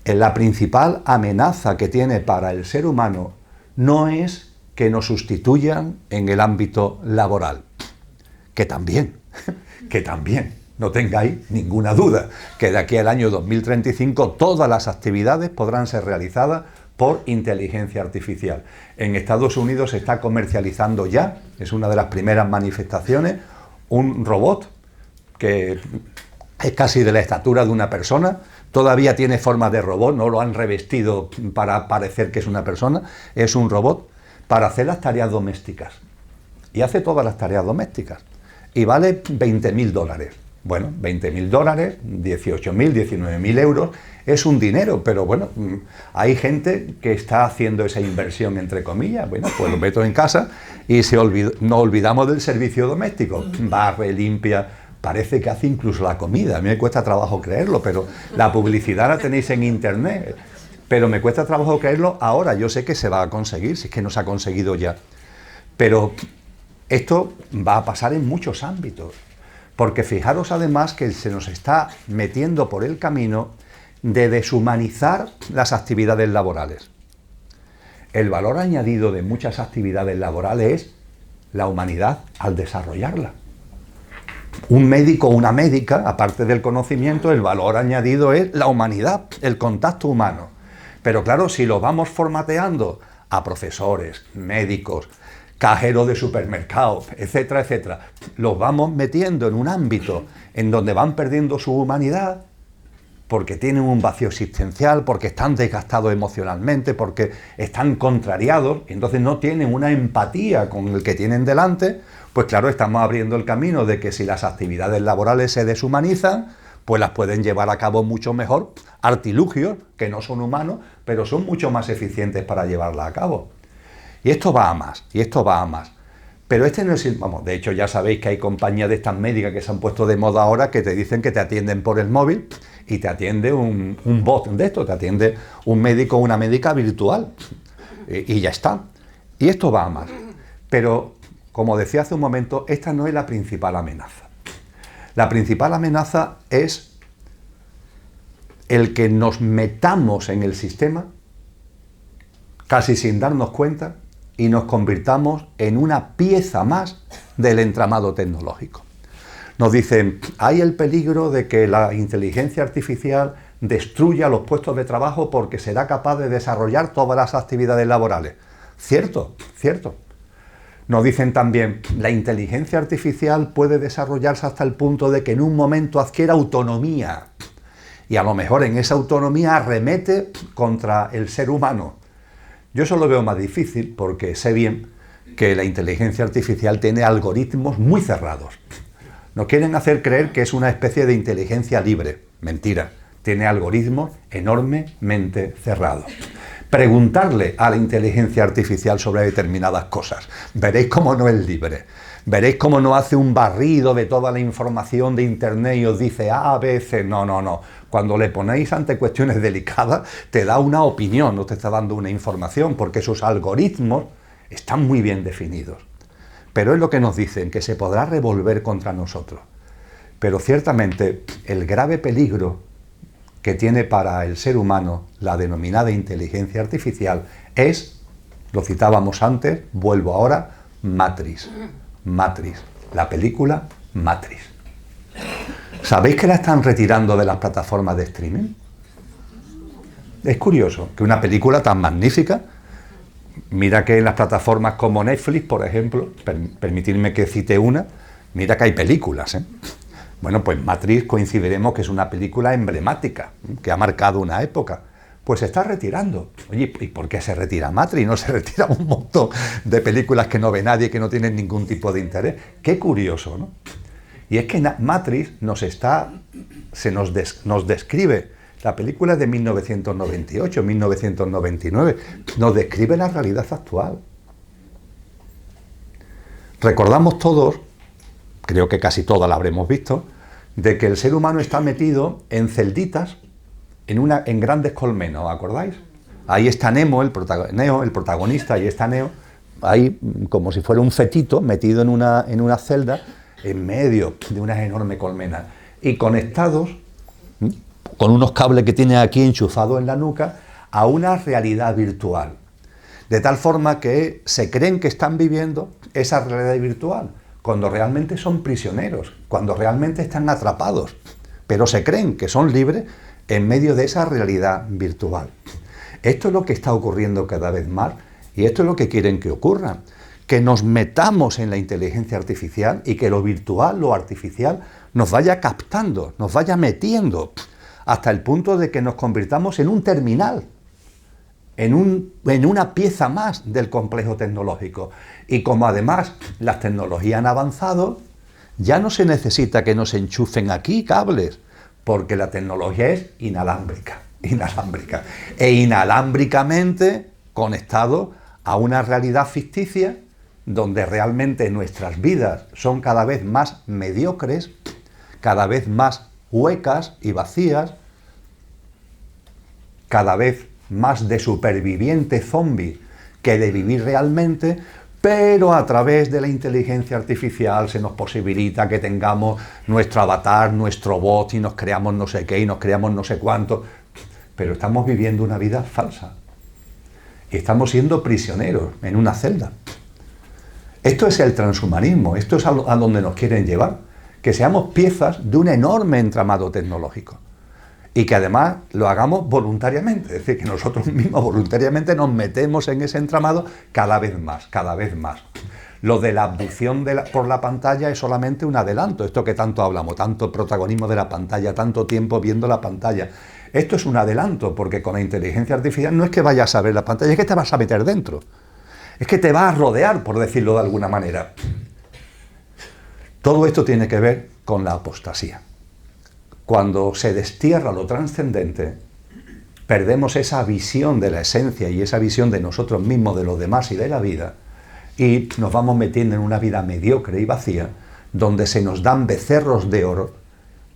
la principal amenaza que tiene para el ser humano no es que nos sustituyan en el ámbito laboral, que también, no tengáis ninguna duda, que de aquí al año 2035 todas las actividades podrán ser realizadas por inteligencia artificial. En Estados Unidos se está comercializando ya, es una de las primeras manifestaciones, un robot que es casi de la estatura de una persona, todavía tiene forma de robot, no lo han revestido para parecer que es una persona, es un robot para hacer las tareas domésticas. Y hace todas las tareas domésticas. Y vale $20.000. Bueno, $20.000, 18.000, 19.000 euros, es un dinero, pero bueno, hay gente que está haciendo esa inversión, entre comillas. Bueno, pues lo meto en casa y nos olvidamos del servicio doméstico. Barre, limpia, parece que hace incluso la comida. A mí me cuesta trabajo creerlo, pero la publicidad la tenéis en internet. Pero me cuesta trabajo creerlo ahora. Yo sé que se va a conseguir, si es que no se ha conseguido ya. Pero esto va a pasar en muchos ámbitos. Porque fijaros además que se nos está metiendo por el camino de deshumanizar las actividades laborales. El valor añadido de muchas actividades laborales es la humanidad al desarrollarla. Un médico o una médica, aparte del conocimiento, el valor añadido es la humanidad, el contacto humano. Pero claro, si lo vamos formateando a profesores, médicos, cajeros de supermercados, etcétera, etcétera, los vamos metiendo en un ámbito en donde van perdiendo su humanidad, porque tienen un vacío existencial, porque están desgastados emocionalmente, porque están contrariados, y entonces no tienen una empatía con el que tienen delante, pues claro, estamos abriendo el camino de que si las actividades laborales se deshumanizan, pues las pueden llevar a cabo mucho mejor artilugios, que no son humanos, pero son mucho más eficientes para llevarla a cabo. Y esto va a más, Pero este no es el... Vamos, de hecho ya sabéis que hay compañías de estas médicas que se han puesto de moda ahora que te dicen que te atienden por el móvil y te atiende un bot de esto, te atiende un médico o una médica virtual. Y ya está. Y esto va a más. Pero, como decía hace un momento, esta no es la principal amenaza. La principal amenaza es el que nos metamos en el sistema casi sin darnos cuenta y nos convirtamos en una pieza más del entramado tecnológico. Nos dicen, hay el peligro de que la inteligencia artificial destruya los puestos de trabajo porque será capaz de desarrollar todas las actividades laborales. Cierto, cierto. Nos dicen también, la inteligencia artificial puede desarrollarse hasta el punto de que en un momento adquiera autonomía. Y a lo mejor en esa autonomía arremete contra el ser humano. Yo eso lo veo más difícil porque sé bien que la inteligencia artificial tiene algoritmos muy cerrados. Nos quieren hacer creer que es una especie de inteligencia libre. Mentira, tiene algoritmos enormemente cerrados. Preguntarle a la inteligencia artificial sobre determinadas cosas. Veréis cómo no es libre. Veréis cómo no hace un barrido de toda la información de internet y os dice A, B, C. No, no, no. Cuando le ponéis ante cuestiones delicadas, te da una opinión, no te está dando una información, porque sus algoritmos están muy bien definidos. Pero es lo que nos dicen, que se podrá revolver contra nosotros. Pero ciertamente el grave peligro que tiene para el ser humano la denominada inteligencia artificial es, lo citábamos antes, vuelvo ahora, Matrix. Matrix, la película Matrix. ¿Sabéis que la están retirando de las plataformas de streaming? Es curioso que una película tan magnífica, mira que en las plataformas como Netflix, por ejemplo, permitidme que cite una, mira que hay películas, Bueno, pues Matrix coincidiremos que es una película emblemática, que ha marcado una época. Pues se está retirando. Oye, ¿y por qué se retira Matrix? No se retira un montón de películas que no ve nadie, que no tienen ningún tipo de interés. Qué curioso, ¿no? Y es que Matrix nos describe, la película es de 1998, 1999, nos describe la realidad actual. Recordamos todos, creo que casi todas la habremos visto, de que el ser humano está metido en celditas, en grandes colmenas, ¿os acordáis? Ahí está Neo, el protagonista, ahí está Neo, ahí como si fuera un fetito metido en una celda, en medio de unas enormes colmenas, y conectados, con unos cables que tiene aquí enchufados en la nuca, a una realidad virtual. De tal forma que se creen que están viviendo esa realidad virtual, cuando realmente son prisioneros, cuando realmente están atrapados, pero se creen que son libres en medio de esa realidad virtual. Esto es lo que está ocurriendo cada vez más y esto es lo que quieren que ocurra, que nos metamos en la inteligencia artificial y que lo virtual, lo artificial, nos vaya captando, nos vaya metiendo, hasta el punto de que nos convirtamos en un terminal, en una pieza más del complejo tecnológico. Y como además las tecnologías han avanzado, ya no se necesita que nos enchufen aquí cables, porque la tecnología es inalámbrica, e inalámbricamente conectado a una realidad ficticia donde realmente nuestras vidas son cada vez más mediocres, cada vez más huecas y vacías, cada vez más de superviviente zombie que de vivir realmente, pero a través de la inteligencia artificial se nos posibilita que tengamos nuestro avatar, nuestro bot, y nos creamos no sé qué, y nos creamos no sé cuánto, pero estamos viviendo una vida falsa. Y estamos siendo prisioneros en una celda. Esto es el transhumanismo, esto es a donde nos quieren llevar, que seamos piezas de un enorme entramado tecnológico. Y que además lo hagamos voluntariamente, es decir, que nosotros mismos voluntariamente nos metemos en ese entramado cada vez más, cada vez más. Lo de la abducción por la pantalla es solamente un adelanto, esto que tanto hablamos, tanto protagonismo de la pantalla, tanto tiempo viendo la pantalla. Esto es un adelanto, porque con la inteligencia artificial no es que vayas a ver la pantalla, es que te vas a meter dentro. Es que te vas a rodear, por decirlo de alguna manera. Todo esto tiene que ver con la apostasía. Cuando se destierra lo trascendente, perdemos esa visión de la esencia y esa visión de nosotros mismos, de los demás y de la vida, y nos vamos metiendo en una vida mediocre y vacía, donde se nos dan becerros de oro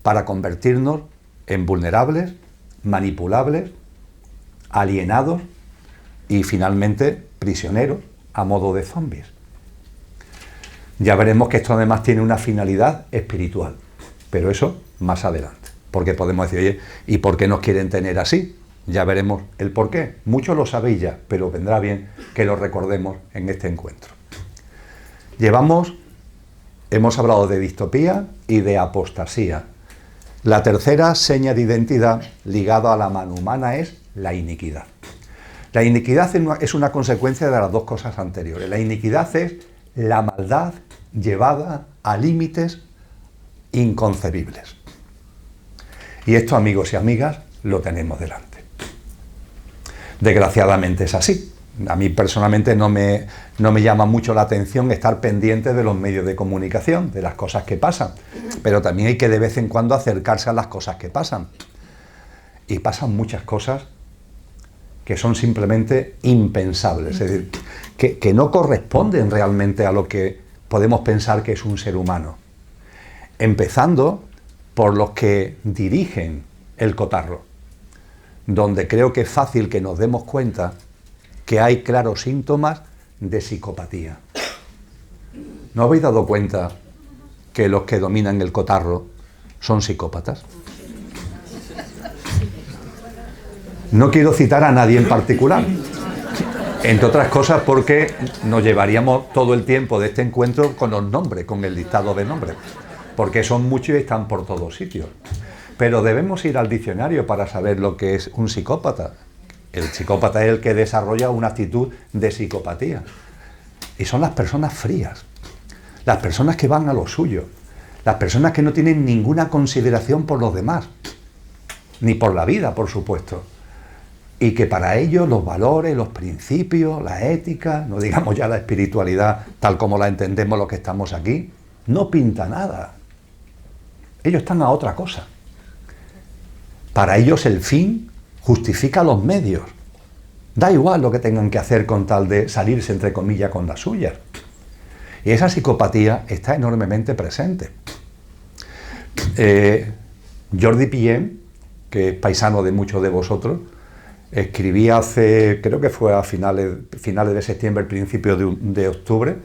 para convertirnos en vulnerables, manipulables, alienados y finalmente prisioneros a modo de zombies. Ya veremos que esto además tiene una finalidad espiritual, pero eso más adelante, porque podemos decir, oye, ¿y por qué nos quieren tener así? Ya veremos el por qué. Muchos lo sabéis ya, pero vendrá bien que lo recordemos en este encuentro. Hemos hablado de distopía y de apostasía. La tercera seña de identidad ligada a la mano humana es la iniquidad. La iniquidad es una consecuencia de las dos cosas anteriores. La iniquidad es la maldad llevada a límites inconcebibles. Y esto, amigos y amigas, lo tenemos delante. Desgraciadamente es así. A mí personalmente no me llama mucho la atención estar pendiente de los medios de comunicación, de las cosas que pasan, pero también hay que de vez en cuando acercarse a las cosas que pasan. Y pasan muchas cosas que son simplemente impensables, es decir, que no corresponden realmente a lo que podemos pensar que es un ser humano. Empezando por los que dirigen el cotarro, donde creo que es fácil que nos demos cuenta que hay claros síntomas de psicopatía. ¿No habéis dado cuenta que los que dominan el cotarro son psicópatas? No quiero citar a nadie en particular, entre otras cosas porque nos llevaríamos todo el tiempo de este encuentro con los nombres, con el listado de nombres, porque son muchos y están por todos sitios. Pero debemos ir al diccionario para saber lo que es un psicópata. El psicópata es el que desarrolla una actitud de psicopatía. Y son las personas frías, las personas que van a lo suyo, Las personas que no tienen ninguna consideración por los demás, ni por la vida, por supuesto. Y que para ellos los valores, los principios, la ética, no digamos ya la espiritualidad tal como la entendemos los que estamos aquí, no pinta nada. Ellos están a otra cosa. Para ellos el fin justifica los medios. Da igual lo que tengan que hacer con tal de salirse, entre comillas, con las suyas. Y esa psicopatía está enormemente presente. Jordi Pillén, que es paisano de muchos de vosotros, escribía hace, creo que fue a finales de septiembre, principios de octubre,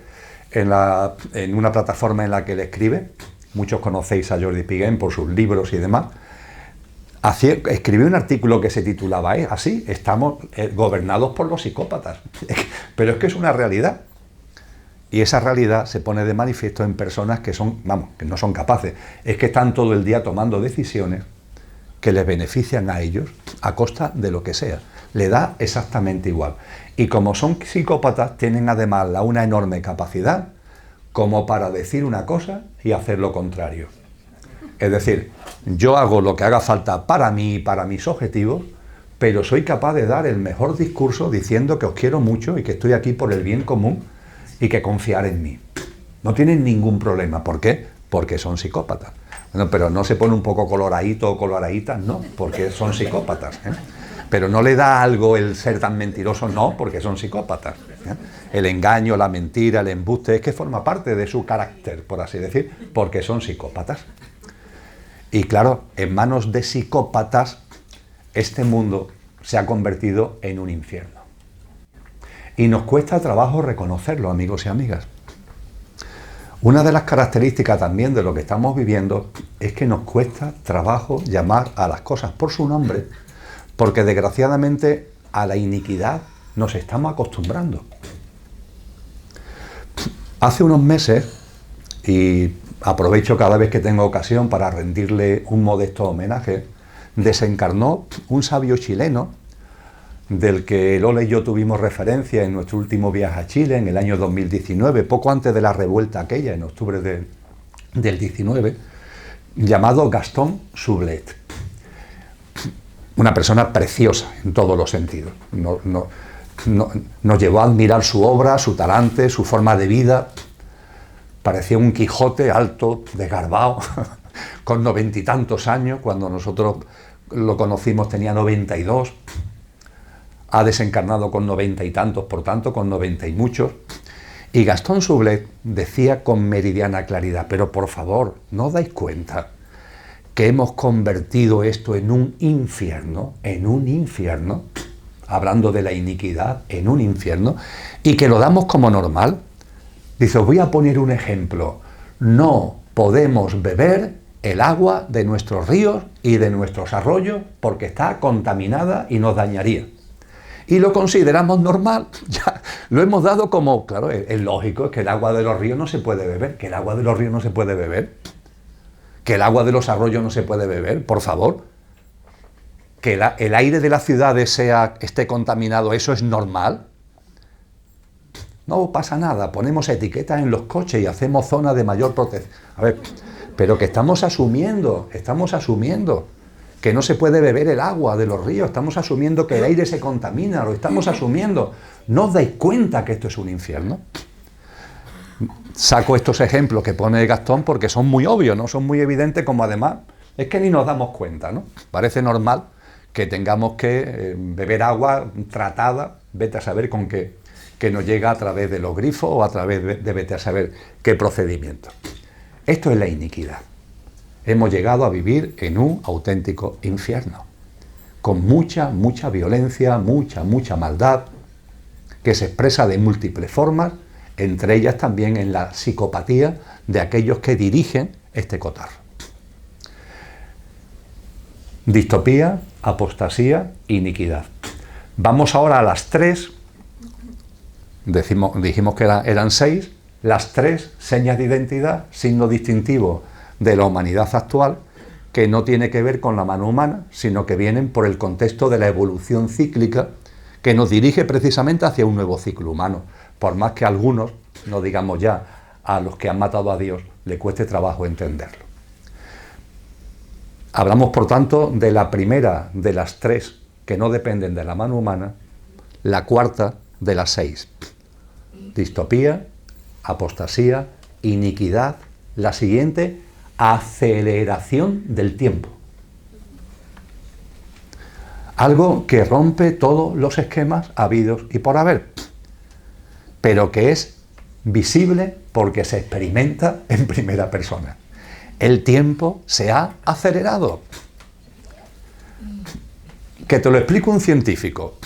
en una plataforma en la que él escribe. Muchos conocéis a Jordi Pillén por sus libros y demás. Escribió un artículo que se titulaba así: estamos gobernados por los psicópatas. Pero es que es una realidad. Y esa realidad se pone de manifiesto en personas que que no son capaces. Es que están todo el día tomando decisiones que les benefician a ellos a costa de lo que sea. Le da exactamente igual. Y como son psicópatas, tienen además una enorme capacidad como para decir una cosa y hacer lo contrario. Es decir, yo hago lo que haga falta para mí y para mis objetivos, pero soy capaz de dar el mejor discurso diciendo que os quiero mucho y que estoy aquí por el bien común y que confiar en mí. No tienen ningún problema. ¿Por qué? Porque son psicópatas. Bueno, pero no se pone un poco coloradito o coloradita, no, porque son psicópatas, ¿eh? Pero no le da algo el ser tan mentiroso, no, porque son psicópatas, ¿eh? El engaño, la mentira, el embuste, es que forma parte de su carácter, por así decir, porque son psicópatas. Y claro, en manos de psicópatas, este mundo se ha convertido en un infierno. Y nos cuesta trabajo reconocerlo, amigos y amigas. Una de las características también de lo que estamos viviendo es que nos cuesta trabajo llamar a las cosas por su nombre, porque desgraciadamente a la iniquidad nos estamos acostumbrando. Hace unos meses, y aprovecho cada vez que tengo ocasión para rendirle un modesto homenaje, desencarnó un sabio chileno del que Lola y yo tuvimos referencia en nuestro último viaje a Chile en el año 2019, poco antes de la revuelta aquella, en octubre del 19, llamado Gastón Sublet. Una persona preciosa en todos los sentidos. Nos llevó a admirar su obra, su talante, su forma de vida. Parecía un Quijote alto, desgarbado, con 90 y tantos años. Cuando nosotros lo conocimos tenía 92. Ha desencarnado con 90 y tantos, por tanto, con 90 y muchos. Y Gastón Sublet decía con meridiana claridad: pero por favor, ¿no os dais cuenta que hemos convertido esto en un infierno? En un infierno, hablando de la iniquidad, en un infierno, y que lo damos como normal. Dice, os voy a poner un ejemplo. No podemos beber el agua de nuestros ríos y de nuestros arroyos porque está contaminada y nos dañaría. Y lo consideramos normal, ya lo hemos dado como, claro, es lógico, es que el agua de los ríos no se puede beber, que el agua de los ríos no se puede beber, que el agua de los arroyos no se puede beber, por favor, que el aire de las ciudades esté contaminado, ¿eso es normal? No pasa nada, ponemos etiquetas en los coches y hacemos zonas de mayor protección. A ver, pero que estamos asumiendo que no se puede beber el agua de los ríos, estamos asumiendo que el aire se contamina, lo estamos asumiendo. ¿No os dais cuenta que esto es un infierno? Saco estos ejemplos que pone Gastón porque son muy obvios, ¿no? Son muy evidentes, como además es que ni nos damos cuenta, ¿no? Parece normal que tengamos que beber agua tratada, vete a saber con qué, que nos llega a través de los grifos o a través de vete a saber qué procedimiento. Esto es la iniquidad. Hemos llegado a vivir en un auténtico infierno, con mucha violencia, mucha maldad, que se expresa de múltiples formas, entre ellas también en la psicopatía de aquellos que dirigen este cotarro. Distopía, apostasía, iniquidad. Vamos ahora a las tres, dijimos que eran 6, las 3 señas de identidad, signo distintivo de la humanidad actual, que no tiene que ver con la mano humana, sino que vienen por el contexto de la evolución cíclica que nos dirige precisamente hacia un nuevo ciclo humano, por más que algunos, no digamos ya a los que han matado a Dios, le cueste trabajo entenderlo. Hablamos, por tanto, de la primera de las tres que no dependen de la mano humana, la cuarta de las seis. Distopía, apostasía, iniquidad, la siguiente, aceleración del tiempo. Algo que rompe todos los esquemas habidos y por haber, pero que es visible porque se experimenta en primera persona. El tiempo se ha acelerado. Que te lo explique un científico,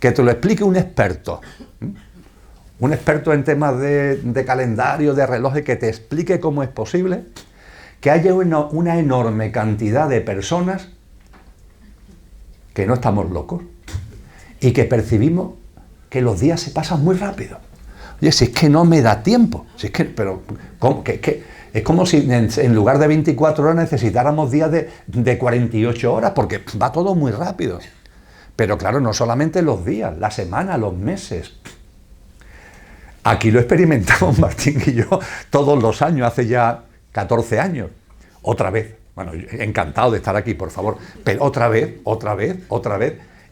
que te lo explique un experto en temas de calendario, de relojes, que te explique cómo es posible que haya una enorme cantidad de personas que no estamos locos y que percibimos que los días se pasan muy rápido. Oye, si es que no me da tiempo, si es que, pero ¿cómo? Es como si en lugar de 24 horas necesitáramos días de 48 horas, porque va todo muy rápido. Pero claro, no solamente los días, la semana, los meses. Aquí lo experimentamos Martín y yo todos los años, hace ya 14 años. Otra vez. Bueno, encantado de estar aquí, por favor. Pero otra vez.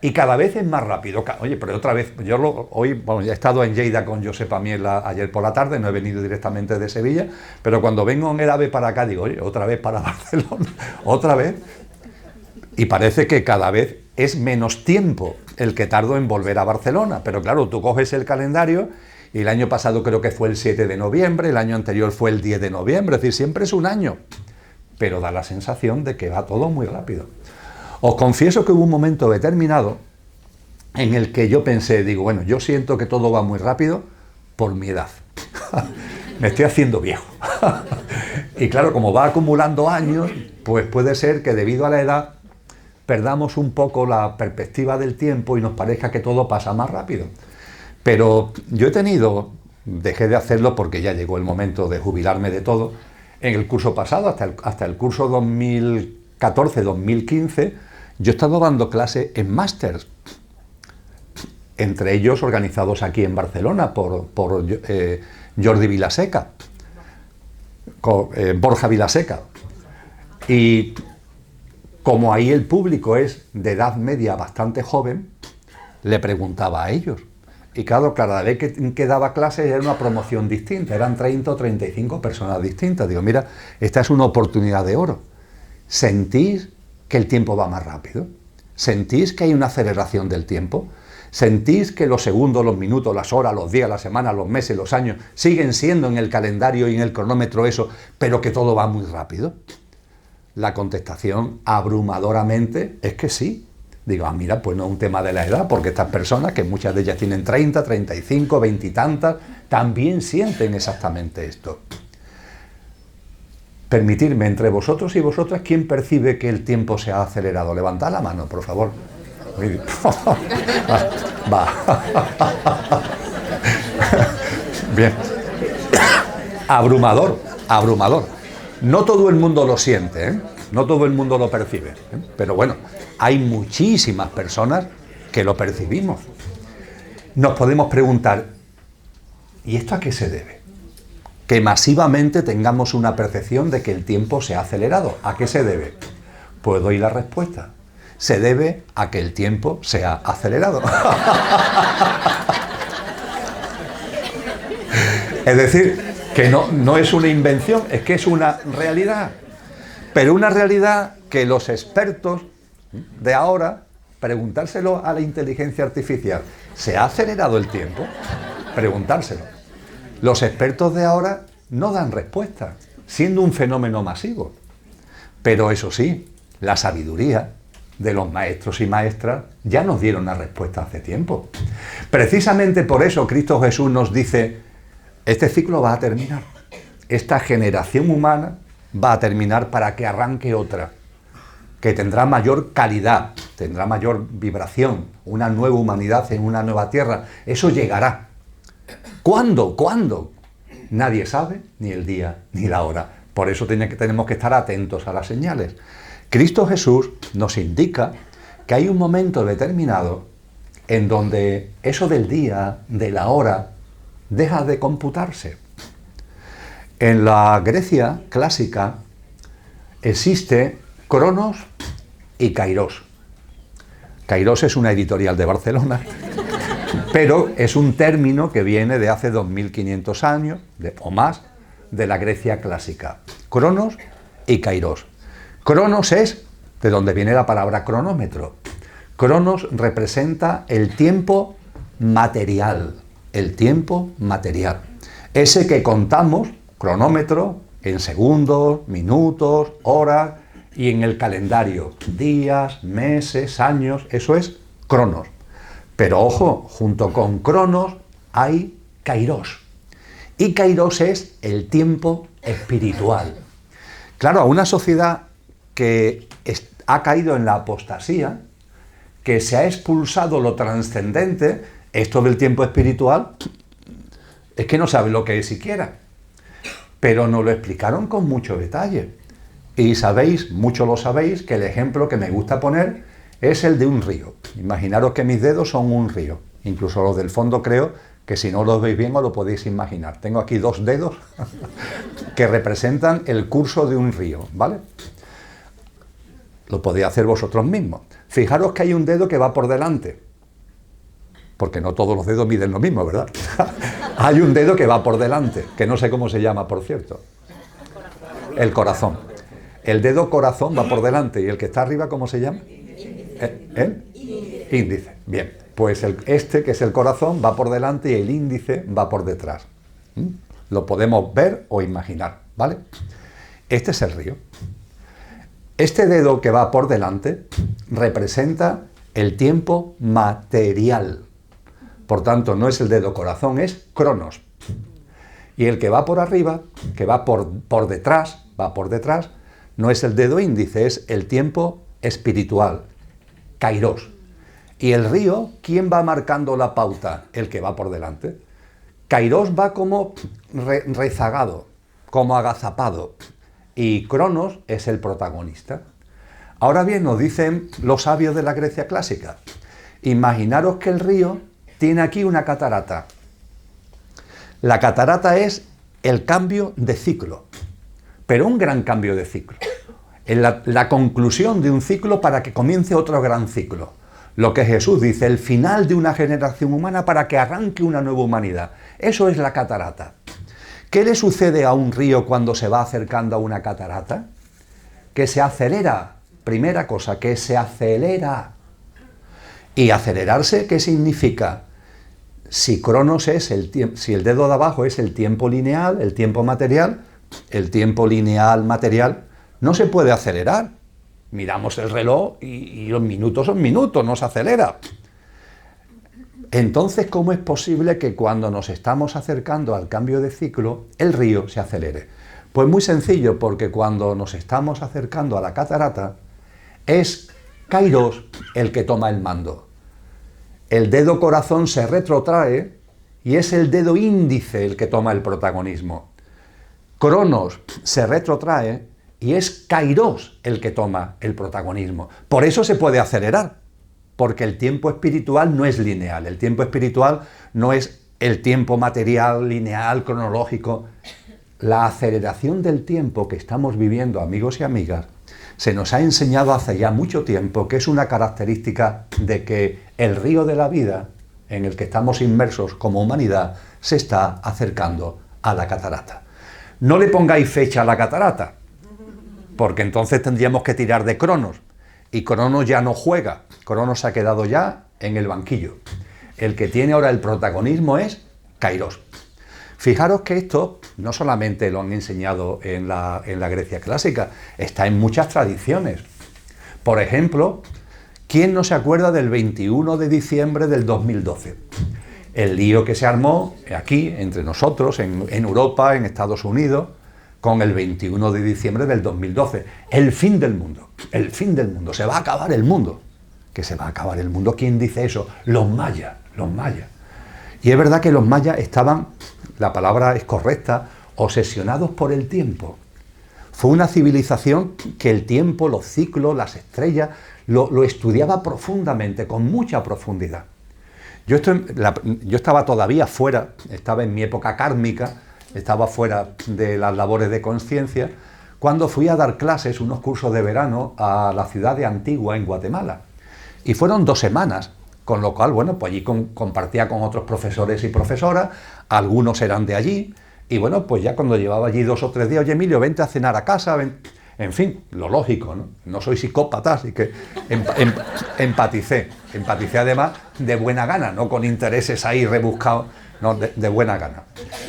Y cada vez es más rápido. Oye, pero otra vez, hoy ya he estado en Lleida con Josepa Miel ayer por la tarde, no he venido directamente de Sevilla, pero cuando vengo en el AVE para acá digo, oye, otra vez para Barcelona, otra vez. Y parece que cada vez es menos tiempo el que tardo en volver a Barcelona. Pero claro, tú coges el calendario y el año pasado creo que fue el 7 de noviembre, el año anterior fue el 10 de noviembre, es decir, siempre es un año. Pero da la sensación de que va todo muy rápido. Os confieso que hubo un momento determinado en el que yo pensé, digo, bueno, yo siento que todo va muy rápido por mi edad. Me estoy haciendo viejo. Y claro, como va acumulando años, pues puede ser que debido a la edad perdamos un poco la perspectiva del tiempo y nos parezca que todo pasa más rápido. Pero yo dejé de hacerlo porque ya llegó el momento de jubilarme de todo. En el curso pasado, hasta el curso 2014-2015, yo he estado dando clases en másters, entre ellos organizados aquí en Barcelona por Jordi Vilaseca, Borja Vilaseca. Y como ahí el público es de edad media bastante joven, le preguntaba a ellos. Y claro, cada vez que daba clases era una promoción distinta, eran 30 o 35 personas distintas. Digo, mira, esta es una oportunidad de oro. ¿Sentís que el tiempo va más rápido? ¿Sentís que hay una aceleración del tiempo? ¿Sentís que los segundos, los minutos, las horas, los días, las semanas, los meses, los años siguen siendo en el calendario y en el cronómetro eso, pero que todo va muy rápido? La contestación abrumadoramente es que sí. Digo, mira, pues no es un tema de la edad, porque estas personas, que muchas de ellas tienen 30, 35, 20 y tantas, también sienten exactamente esto. Permitidme, entre vosotros y vosotras, ¿quién percibe que el tiempo se ha acelerado? Levantad la mano, por favor. Va. Bien. Abrumador. No todo el mundo lo siente, ¿eh? No todo el mundo lo percibe, ¿eh? Pero bueno, hay muchísimas personas que lo percibimos. Nos podemos preguntar, ¿y esto a qué se debe? Que masivamente tengamos una percepción de que el tiempo se ha acelerado. ¿A qué se debe? Pues doy la respuesta. Se debe a que el tiempo se ha acelerado. Es decir, que no es una invención, es que es una realidad. Pero una realidad que los expertos de ahora, preguntárselo a la inteligencia artificial, ¿se ha acelerado el tiempo? Preguntárselo. Los expertos de ahora no dan respuesta, siendo un fenómeno masivo. Pero eso sí, la sabiduría de los maestros y maestras ya nos dieron la respuesta hace tiempo. Precisamente por eso Cristo Jesús nos dice, este ciclo va a terminar. Esta generación humana va a terminar para que arranque otra, que tendrá mayor calidad, tendrá mayor vibración, una nueva humanidad en una nueva tierra. Eso llegará. ¿Cuándo? ¿Cuándo? Nadie sabe, ni el día ni la hora. Por eso tenemos que estar atentos a las señales. Cristo Jesús nos indica que hay un momento determinado en donde eso del día, de la hora, deja de computarse. En la Grecia clásica existe Cronos y Kairos. Kairos es una editorial de Barcelona, pero es un término que viene de hace 2500 años o más de la Grecia clásica. Cronos y Kairos. Cronos es de donde viene la palabra cronómetro. Cronos representa el tiempo material, ese que contamos, cronómetro, en segundos, minutos, horas, y en el calendario, días, meses, años, eso es Cronos. Pero ojo, junto con Cronos hay Kairos. Y Kairos es el tiempo espiritual. Claro, a una sociedad que ha caído en la apostasía, que se ha expulsado lo trascendente, esto del tiempo espiritual, es que no sabe lo que es siquiera. Pero nos lo explicaron con mucho detalle. Y sabéis, mucho lo sabéis, que el ejemplo que me gusta poner es el de un río. Imaginaros que mis dedos son un río. Incluso los del fondo creo que si no los veis bien os lo podéis imaginar. Tengo aquí 2 dedos que representan el curso de un río, ¿vale? Lo podéis hacer vosotros mismos. Fijaros que hay un dedo que va por delante. Porque no todos los dedos miden lo mismo, ¿verdad? Hay un dedo que va por delante, que no sé cómo se llama, por cierto. El corazón. El dedo corazón va por delante, y el que está arriba, ¿cómo se llama? ¿El? Índice. Bien, pues este, que es el corazón, va por delante y el índice va por detrás. Lo podemos ver o imaginar, ¿vale? Este es el río. Este dedo que va por delante representa el tiempo material. Por tanto, no es el dedo corazón, es Cronos. Y el que va por arriba, que va por detrás, no es el dedo índice, es el tiempo espiritual, Kairos. Y el río, ¿quién va marcando la pauta? El que va por delante. Kairos va como rezagado, como agazapado, y Cronos es el protagonista. Ahora bien, nos dicen los sabios de la Grecia clásica, imaginaros que el río tiene aquí una catarata. La catarata es el cambio de ciclo, pero un gran cambio de ciclo. La conclusión de un ciclo para que comience otro gran ciclo. Lo que Jesús dice, el final de una generación humana para que arranque una nueva humanidad. Eso es la catarata. ¿Qué le sucede a un río cuando se va acercando a una catarata? Que se acelera. Primera cosa, que se acelera. ¿Y acelerarse qué significa? Si Cronos es si el dedo de abajo es el tiempo lineal, el tiempo material, el tiempo lineal material no se puede acelerar. Miramos el reloj y los minutos son minutos, no se acelera. Entonces, ¿cómo es posible que cuando nos estamos acercando al cambio de ciclo, el río se acelere? Pues muy sencillo, porque cuando nos estamos acercando a la catarata, es Kairos el que toma el mando. El dedo corazón se retrotrae y es el dedo índice el que toma el protagonismo. Cronos se retrotrae y es Kairos el que toma el protagonismo. Por eso se puede acelerar, porque el tiempo espiritual no es lineal. El tiempo espiritual no es el tiempo material, lineal, cronológico. La aceleración del tiempo que estamos viviendo, amigos y amigas, se nos ha enseñado hace ya mucho tiempo que es una característica de que el río de la vida, en el que estamos inmersos como humanidad, se está acercando a la catarata. No le pongáis fecha a la catarata, porque entonces tendríamos que tirar de Cronos, y Cronos ya no juega, Cronos se ha quedado ya en el banquillo. El que tiene ahora el protagonismo es Kairos. Fijaros que esto no solamente lo han enseñado en la Grecia clásica, está en muchas tradiciones. Por ejemplo, ¿quién no se acuerda del 21 de diciembre del 2012? El lío que se armó aquí, entre nosotros, en Europa, en Estados Unidos, con el 21 de diciembre del 2012. El fin del mundo, se va a acabar el mundo. ¿Que se va a acabar el mundo? ¿Quién dice eso? Los mayas. Y es verdad que los mayas estaban, la palabra es correcta, obsesionados por el tiempo. Fue una civilización que el tiempo, los ciclos, las estrellas, lo estudiaba profundamente, con mucha profundidad. Yo estaba todavía fuera, estaba en mi época kármica, estaba fuera de las labores de conciencia, cuando fui a dar clases, unos cursos de verano, a la ciudad de Antigua, en Guatemala. Y fueron 2 semanas, con lo cual, bueno, pues allí compartía con otros profesores y profesoras, algunos eran de allí, y bueno, pues ya cuando llevaba allí 2 o 3 días, oye, Emilio, vente a cenar a casa, en fin, lo lógico, ¿no? No soy psicópata, así que empaticé además de buena gana, no con intereses ahí rebuscados, no, de buena gana.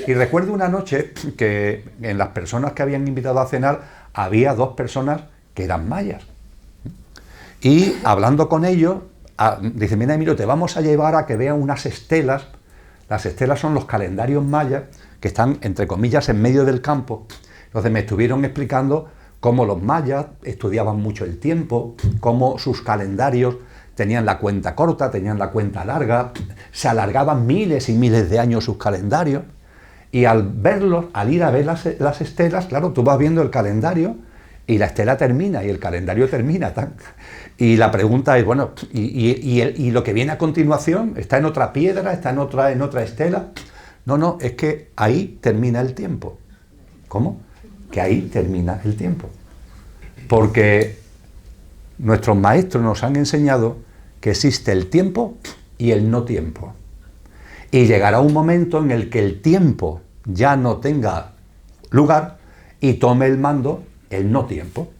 Y recuerdo una noche que en las personas que habían invitado a cenar había 2 personas que eran mayas. Y hablando con ellos, dice, mira Emilio, te vamos a llevar a que vean unas estelas. Las estelas son los calendarios mayas que están, entre comillas, en medio del campo. Entonces me estuvieron explicando cómo los mayas estudiaban mucho el tiempo, cómo sus calendarios tenían la cuenta corta, tenían la cuenta larga, se alargaban miles y miles de años sus calendarios, y al verlos, al ir a ver las estelas, claro, tú vas viendo el calendario y la estela termina y el calendario termina. Y la pregunta es, bueno, ¿y lo que viene a continuación está en otra piedra, está en otra estela? No, es que ahí termina el tiempo. ¿Cómo? Que ahí termina el tiempo. Porque nuestros maestros nos han enseñado que existe el tiempo y el no tiempo. Y llegará un momento en el que el tiempo ya no tenga lugar y tome el mando el no tiempo.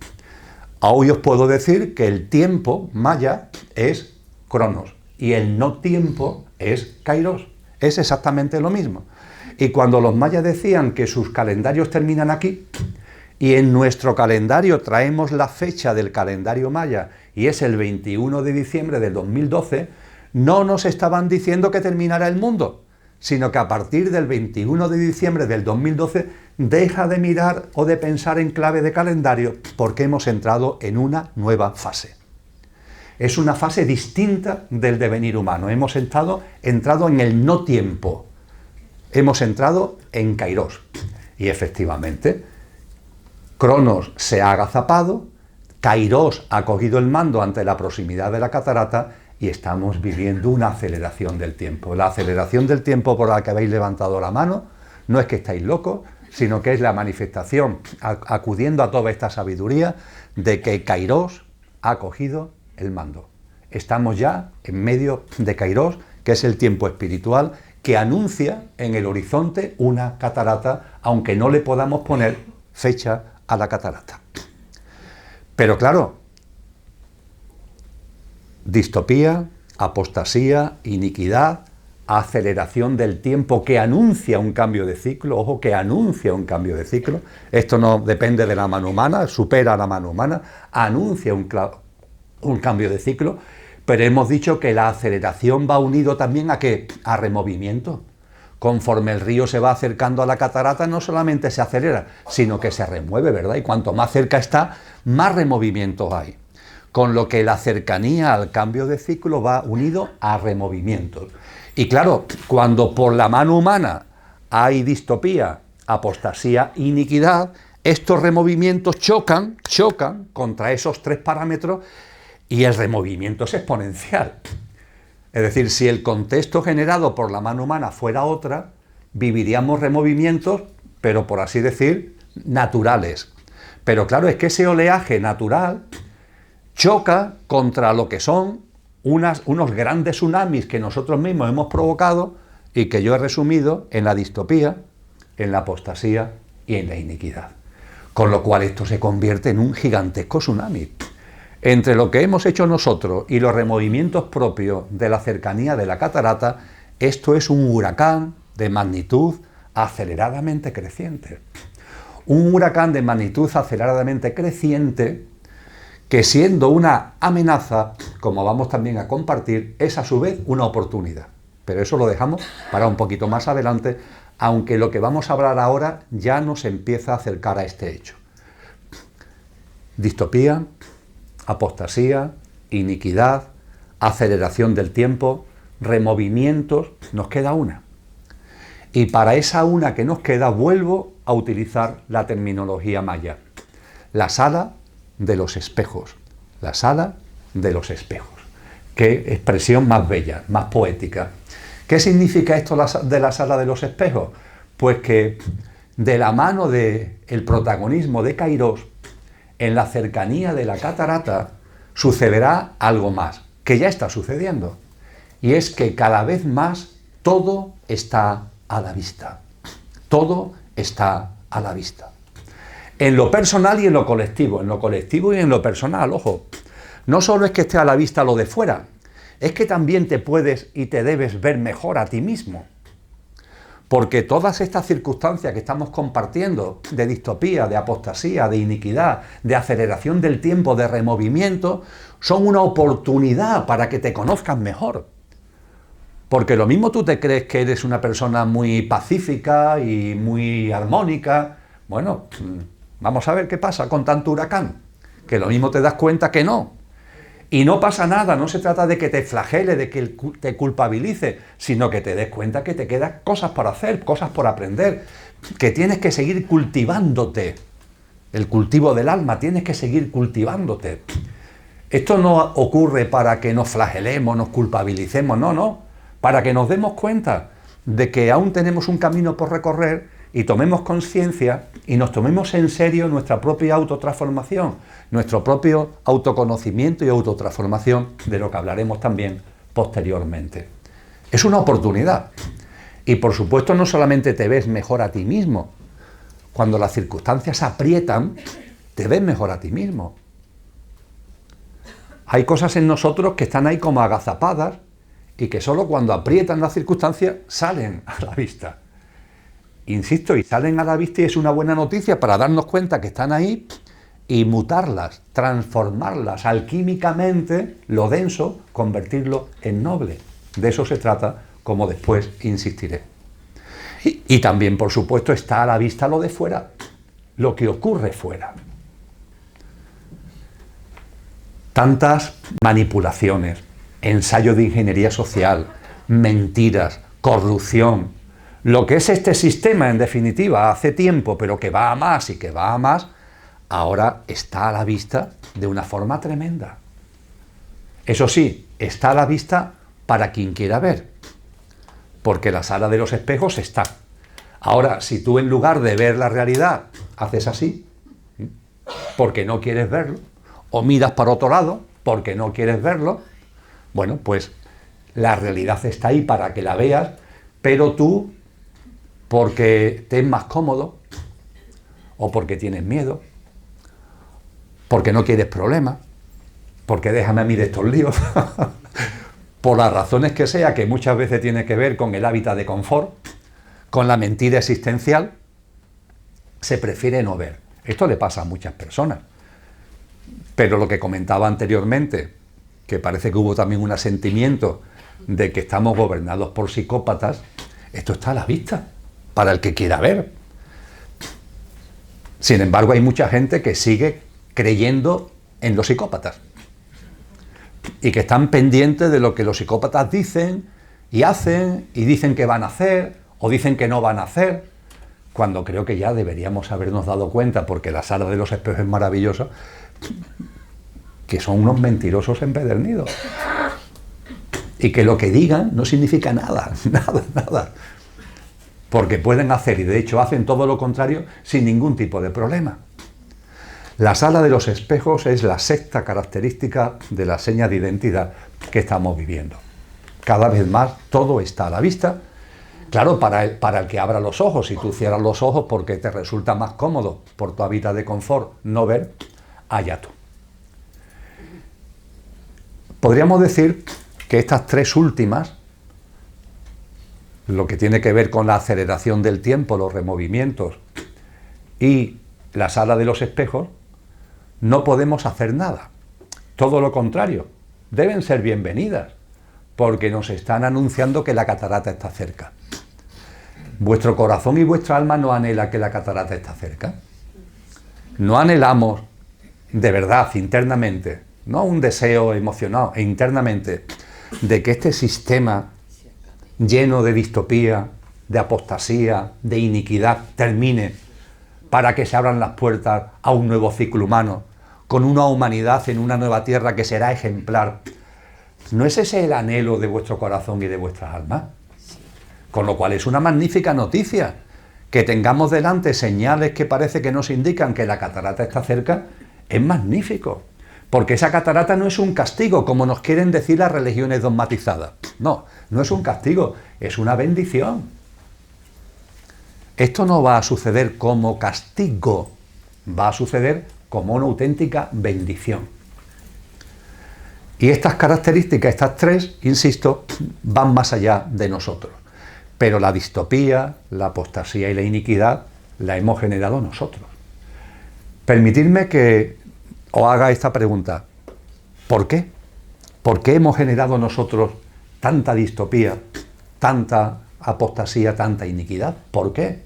Hoy os puedo decir que el tiempo maya es Cronos y el no tiempo es Kairos. Es exactamente lo mismo. Y cuando los mayas decían que sus calendarios terminan aquí, y en nuestro calendario traemos la fecha del calendario maya, y es el 21 de diciembre del 2012, no nos estaban diciendo que terminara el mundo, sino que a partir del 21 de diciembre del 2012 deja de mirar o de pensar en clave de calendario, porque hemos entrado en una nueva fase. Es una fase distinta del devenir humano. Hemos entrado en el no tiempo. Hemos entrado en Kairos. Y efectivamente, Cronos se ha agazapado, Kairos ha cogido el mando ante la proximidad de la catarata y estamos viviendo una aceleración del tiempo. La aceleración del tiempo por la que habéis levantado la mano no es que estáis locos, sino que es la manifestación, acudiendo a toda esta sabiduría, de que Kairos ha cogido el mando. Estamos ya en medio de Kairos, que es el tiempo espiritual que anuncia en el horizonte una catarata, aunque no le podamos poner fecha a la catarata. Pero claro, distopía, apostasía, iniquidad, aceleración del tiempo que anuncia un cambio de ciclo, ojo, que anuncia un cambio de ciclo, esto no depende de la mano humana, supera a la mano humana, anuncia un cambio de ciclo, pero hemos dicho que la aceleración va unido también ¿a qué? A removimiento. Conforme el río se va acercando a la catarata, no solamente se acelera, sino que se remueve, ¿verdad? Y cuanto más cerca está, más removimientos hay. Con lo que la cercanía al cambio de ciclo va unido a removimientos. Y claro, cuando por la mano humana hay distopía, apostasía, iniquidad, estos removimientos chocan contra esos 3 parámetros y el removimiento es exponencial. Es decir, si el contexto generado por la mano humana fuera otra, viviríamos removimientos, pero por así decir, naturales. Pero claro, es que ese oleaje natural choca contra lo que son unos grandes tsunamis que nosotros mismos hemos provocado y que yo he resumido en la distopía, en la apostasía y en la iniquidad. Con lo cual esto se convierte en un gigantesco tsunami. Entre lo que hemos hecho nosotros y los removimientos propios de la cercanía de la catarata, esto es un huracán de magnitud aceleradamente creciente. Un huracán de magnitud aceleradamente creciente que, siendo una amenaza, como vamos también a compartir, es a su vez una oportunidad. Pero eso lo dejamos para un poquito más adelante, aunque lo que vamos a hablar ahora ya nos empieza a acercar a este hecho. Distopía, apostasía, iniquidad, aceleración del tiempo, removimientos, nos queda una. Y para esa una que nos queda vuelvo a utilizar la terminología maya. La sala de los espejos. La sala de los espejos. Qué expresión más bella, más poética. ¿Qué significa esto de la sala de los espejos? Pues que de la mano del protagonismo de Kairos, en la cercanía de la catarata, sucederá algo más, que ya está sucediendo. Y es que cada vez más todo está a la vista. Todo está a la vista. En lo personal y en lo colectivo y en lo personal, ojo. No solo es que esté a la vista lo de fuera, es que también te puedes y te debes ver mejor a ti mismo. Porque todas estas circunstancias que estamos compartiendo, de distopía, de apostasía, de iniquidad, de aceleración del tiempo, de removimiento, son una oportunidad para que te conozcas mejor. Porque lo mismo tú te crees que eres una persona muy pacífica y muy armónica. Bueno, vamos a ver qué pasa con tanto huracán. Que lo mismo te das cuenta que no. Y no pasa nada, no se trata de que te flagele, de que te culpabilice, sino que te des cuenta que te quedan cosas por hacer, cosas por aprender, que tienes que seguir cultivándote. El cultivo del alma, tienes que seguir cultivándote. Esto no ocurre para que nos flagelemos, nos culpabilicemos, no, para que nos demos cuenta de que aún tenemos un camino por recorrer y tomemos conciencia y nos tomemos en serio nuestra propia autotransformación, nuestro propio autoconocimiento y autotransformación, de lo que hablaremos también posteriormente. Es una oportunidad. Y por supuesto no solamente te ves mejor a ti mismo, cuando las circunstancias aprietan, te ves mejor a ti mismo. Hay cosas en nosotros que están ahí como agazapadas y que solo cuando aprietan las circunstancias salen a la vista. Insisto, y salen a la vista y es una buena noticia para darnos cuenta que están ahí y mutarlas, transformarlas alquímicamente, lo denso, convertirlo en noble. De eso se trata, como después insistiré. Y también, por supuesto, está a la vista lo de fuera, lo que ocurre fuera. Tantas manipulaciones, ensayo de ingeniería social, mentiras, corrupción. Lo que es este sistema, en definitiva, hace tiempo, pero que va a más y que va a más, ahora está a la vista de una forma tremenda. Eso sí, está a la vista para quien quiera ver, porque la sala de los espejos está. Ahora, si tú en lugar de ver la realidad, haces así, porque no quieres verlo, o miras para otro lado, porque no quieres verlo, bueno, pues la realidad está ahí para que la veas, pero tú, porque te es más cómodo, o porque tienes miedo, porque no quieres problemas, porque déjame a mí de estos líos, por las razones que sea, que muchas veces tiene que ver con el hábitat de confort, con la mentira existencial, se prefiere no ver. Esto le pasa a muchas personas. Pero lo que comentaba anteriormente, que parece que hubo también un asentimiento de que estamos gobernados por psicópatas, esto está a la vista, para el que quiera ver. Sin embargo, hay mucha gente que sigue creyendo en los psicópatas y que están pendientes de lo que los psicópatas dicen y hacen, y dicen que van a hacer o dicen que no van a hacer, cuando creo que ya deberíamos habernos dado cuenta, porque la sala de los espejos es maravillosa, que son unos mentirosos empedernidos y que lo que digan no significa nada, nada, porque pueden hacer, y de hecho hacen todo lo contrario sin ningún tipo de problema. La sala de los espejos es la sexta característica de la seña de identidad que estamos viviendo. Cada vez más todo está a la vista. Claro, para el que abra los ojos, si tú cierras los ojos porque te resulta más cómodo por tu hábitat de confort no ver, allá tú. Podríamos decir que estas tres últimas, lo que tiene que ver con la aceleración del tiempo, los removimientos y la sala de los espejos, no podemos hacer nada. Todo lo contrario, deben ser bienvenidas, porque nos están anunciando que la catarata está cerca. Vuestro corazón y vuestra alma no anhela que la catarata está cerca. No anhelamos de verdad, internamente, no un deseo emocional, internamente, de que este sistema lleno de distopía, de apostasía, de iniquidad, termine para que se abran las puertas a un nuevo ciclo humano, con una humanidad en una nueva tierra que será ejemplar. ¿No es ese el anhelo de vuestro corazón y de vuestras almas? Con lo cual es una magnífica noticia que tengamos delante señales que parece que nos indican que la catarata está cerca, es magnífico. Porque esa catarata no es un castigo, como nos quieren decir las religiones dogmatizadas. No, no es un castigo, es una bendición. Esto no va a suceder como castigo, va a suceder como una auténtica bendición. Y estas características, estas tres, insisto, van más allá de nosotros. Pero la distopía, la apostasía y la iniquidad la hemos generado nosotros. Permitidme que os haga esta pregunta. ¿Por qué? ¿Por qué hemos generado nosotros tanta distopía, tanta apostasía, tanta iniquidad? ¿Por qué?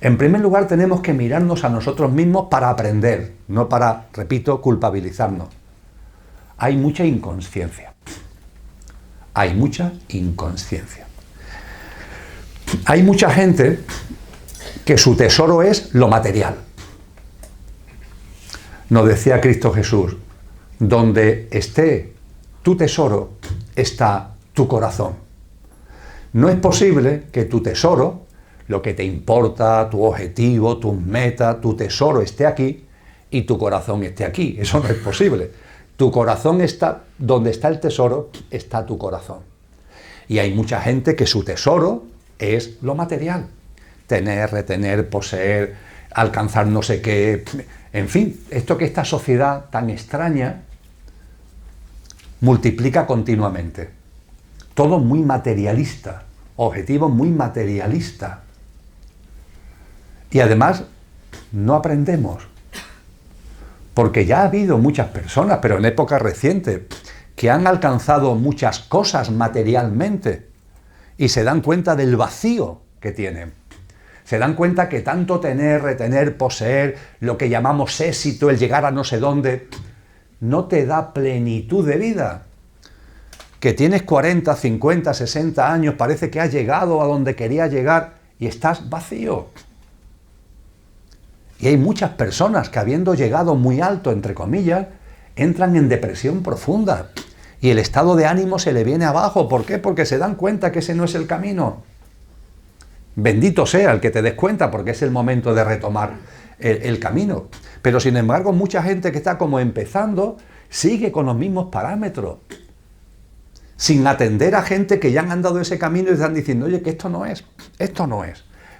En primer lugar, tenemos que mirarnos a nosotros mismos para aprender, no para, repito, culpabilizarnos. Hay mucha inconsciencia. Hay mucha inconsciencia. Hay mucha gente que su tesoro es lo material. Nos decía Cristo Jesús, donde esté tu tesoro, está tu corazón. No es posible que tu tesoro, lo que te importa, tu objetivo, tus metas, tu tesoro esté aquí y tu corazón esté aquí. Eso no es posible. Tu corazón está, donde está el tesoro, está tu corazón. Y hay mucha gente que su tesoro es lo material. Tener, retener, poseer, alcanzar no sé qué. En fin, esto que esta sociedad tan extraña multiplica continuamente. Todo muy materialista, objetivos muy materialistas. Y además no aprendemos. Porque ya ha habido muchas personas, pero en época reciente, que han alcanzado muchas cosas materialmente y se dan cuenta del vacío que tienen. Se dan cuenta que tanto tener, retener, poseer, lo que llamamos éxito, el llegar a no sé dónde, no te da plenitud de vida. Que tienes 40, 50, 60 años, parece que has llegado a donde querías llegar y estás vacío. Y hay muchas personas que habiendo llegado muy alto, entre comillas, entran en depresión profunda y el estado de ánimo se le viene abajo. ¿Por qué? Porque se dan cuenta que ese no es el camino. Bendito sea el que te des cuenta, porque es el momento de retomar el camino. Pero sin embargo, mucha gente que está como empezando sigue con los mismos parámetros, sin atender a gente que ya han andado ese camino y están diciendo, oye, que esto no es.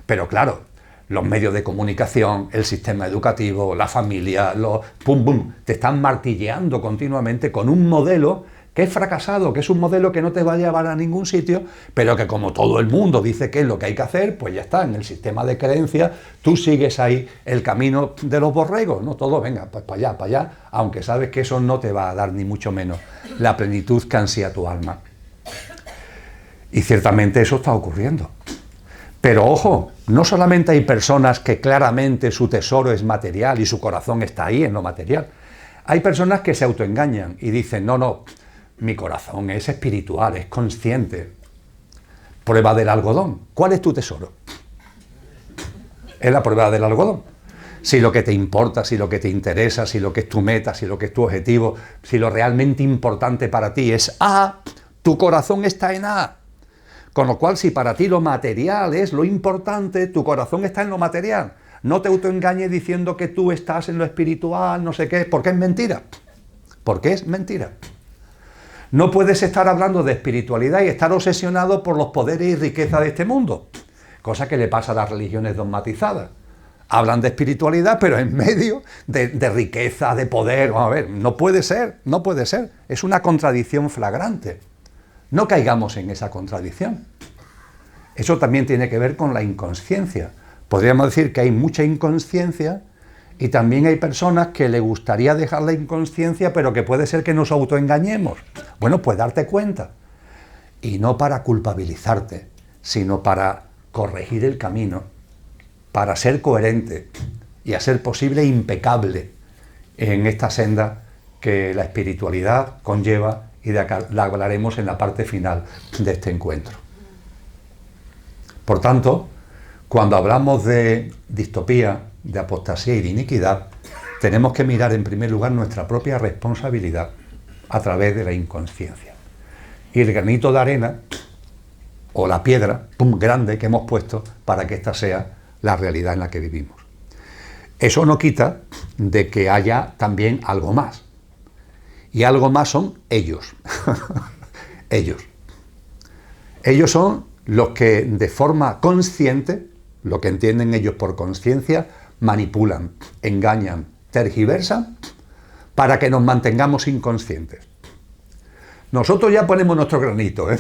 Pero claro, los medios de comunicación, el sistema educativo, la familia, los pum pum, te están martilleando continuamente con un modelo que es fracasado, que es un modelo que no te va a llevar a ningún sitio, pero que como todo el mundo dice que es lo que hay que hacer, pues ya está, en el sistema de creencias, tú sigues ahí el camino de los borregos, ¿no? Todo, venga, pues para allá, aunque sabes que eso no te va a dar ni mucho menos la plenitud que ansía tu alma. Y ciertamente eso está ocurriendo. Pero ojo, no solamente hay personas que claramente su tesoro es material y su corazón está ahí en lo material. Hay personas que se autoengañan y dicen, no, mi corazón es espiritual, es consciente. Prueba del algodón. ¿Cuál es tu tesoro? Es la prueba del algodón. Si lo que te importa, si lo que te interesa, si lo que es tu meta, si lo que es tu objetivo, si lo realmente importante para ti es A, tu corazón está en A. Con lo cual, si para ti lo material es lo importante, tu corazón está en lo material. No te autoengañes diciendo que tú estás en lo espiritual, no sé qué, porque es mentira. Porque es mentira. No puedes estar hablando de espiritualidad y estar obsesionado por los poderes y riqueza de este mundo, cosa que le pasa a las religiones dogmatizadas. Hablan de espiritualidad, pero en medio de riqueza, de poder. Vamos a ver, no puede ser. Es una contradicción flagrante. No caigamos en esa contradicción. Eso también tiene que ver con la inconsciencia. Podríamos decir que hay mucha inconsciencia y también hay personas que le gustaría dejar la inconsciencia, pero que puede ser que nos autoengañemos. Bueno, pues darte cuenta. Y no para culpabilizarte, sino para corregir el camino, para ser coherente y a ser posible impecable en esta senda que la espiritualidad conlleva y de la hablaremos en la parte final de este encuentro. Por tanto, cuando hablamos de distopía, de apostasía y de iniquidad, tenemos que mirar en primer lugar nuestra propia responsabilidad a través de la inconsciencia. Y el granito de arena o la piedra, pum, grande que hemos puesto para que esta sea la realidad en la que vivimos. Eso no quita de que haya también algo más. Y algo más son ellos. Ellos. Ellos son los que de forma consciente, lo que entienden ellos por conciencia, manipulan, engañan, tergiversan para que nos mantengamos inconscientes. Nosotros ya ponemos nuestro granito, ¿eh?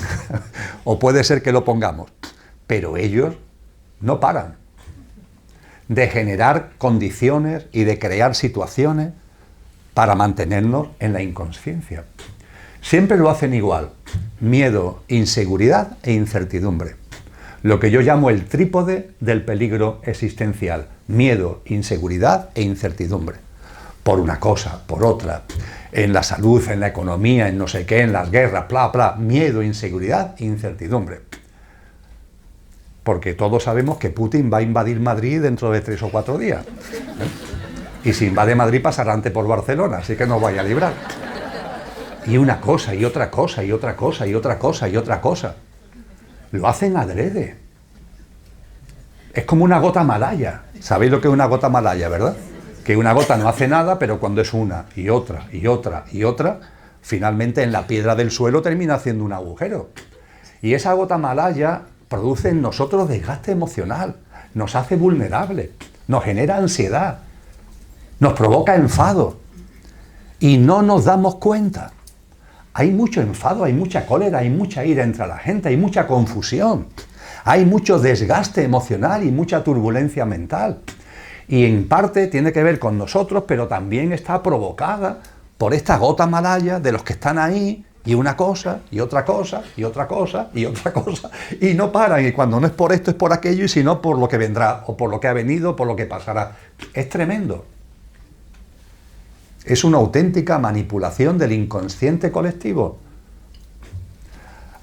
O puede ser que lo pongamos, pero ellos no paran de generar condiciones y de crear situaciones para mantenernos en la inconsciencia. Siempre lo hacen igual: miedo, inseguridad e incertidumbre. Lo que yo llamo el trípode del peligro existencial: miedo, inseguridad e incertidumbre. Por una cosa, por otra, en la salud, en la economía, en no sé qué, en las guerras, bla, bla, miedo, inseguridad e incertidumbre. Porque todos sabemos que Putin va a invadir Madrid dentro de 3 o 4 días. Y si invade Madrid pasará antes por Barcelona, así que no vaya a librar. Y una cosa, y otra cosa, y otra cosa, y otra cosa, y otra cosa. Lo hacen adrede. Es como una gota malaya. ¿Sabéis lo que es una gota malaya, verdad? Que una gota no hace nada, pero cuando es una, y otra, y otra, y otra, finalmente en la piedra del suelo termina haciendo un agujero. Y esa gota malaya produce en nosotros desgaste emocional, nos hace vulnerables, nos genera ansiedad, nos provoca enfado. Y no nos damos cuenta. Hay mucho enfado, hay mucha cólera, hay mucha ira entre la gente, hay mucha confusión, hay mucho desgaste emocional y mucha turbulencia mental. Y en parte tiene que ver con nosotros, pero también está provocada por esta gota malaya de los que están ahí, y una cosa, y otra cosa, y otra cosa, y otra cosa, y no paran. Y cuando no es por esto, es por aquello, y si no, por lo que vendrá, o por lo que ha venido, por lo que pasará. Es tremendo. Es una auténtica manipulación del inconsciente colectivo.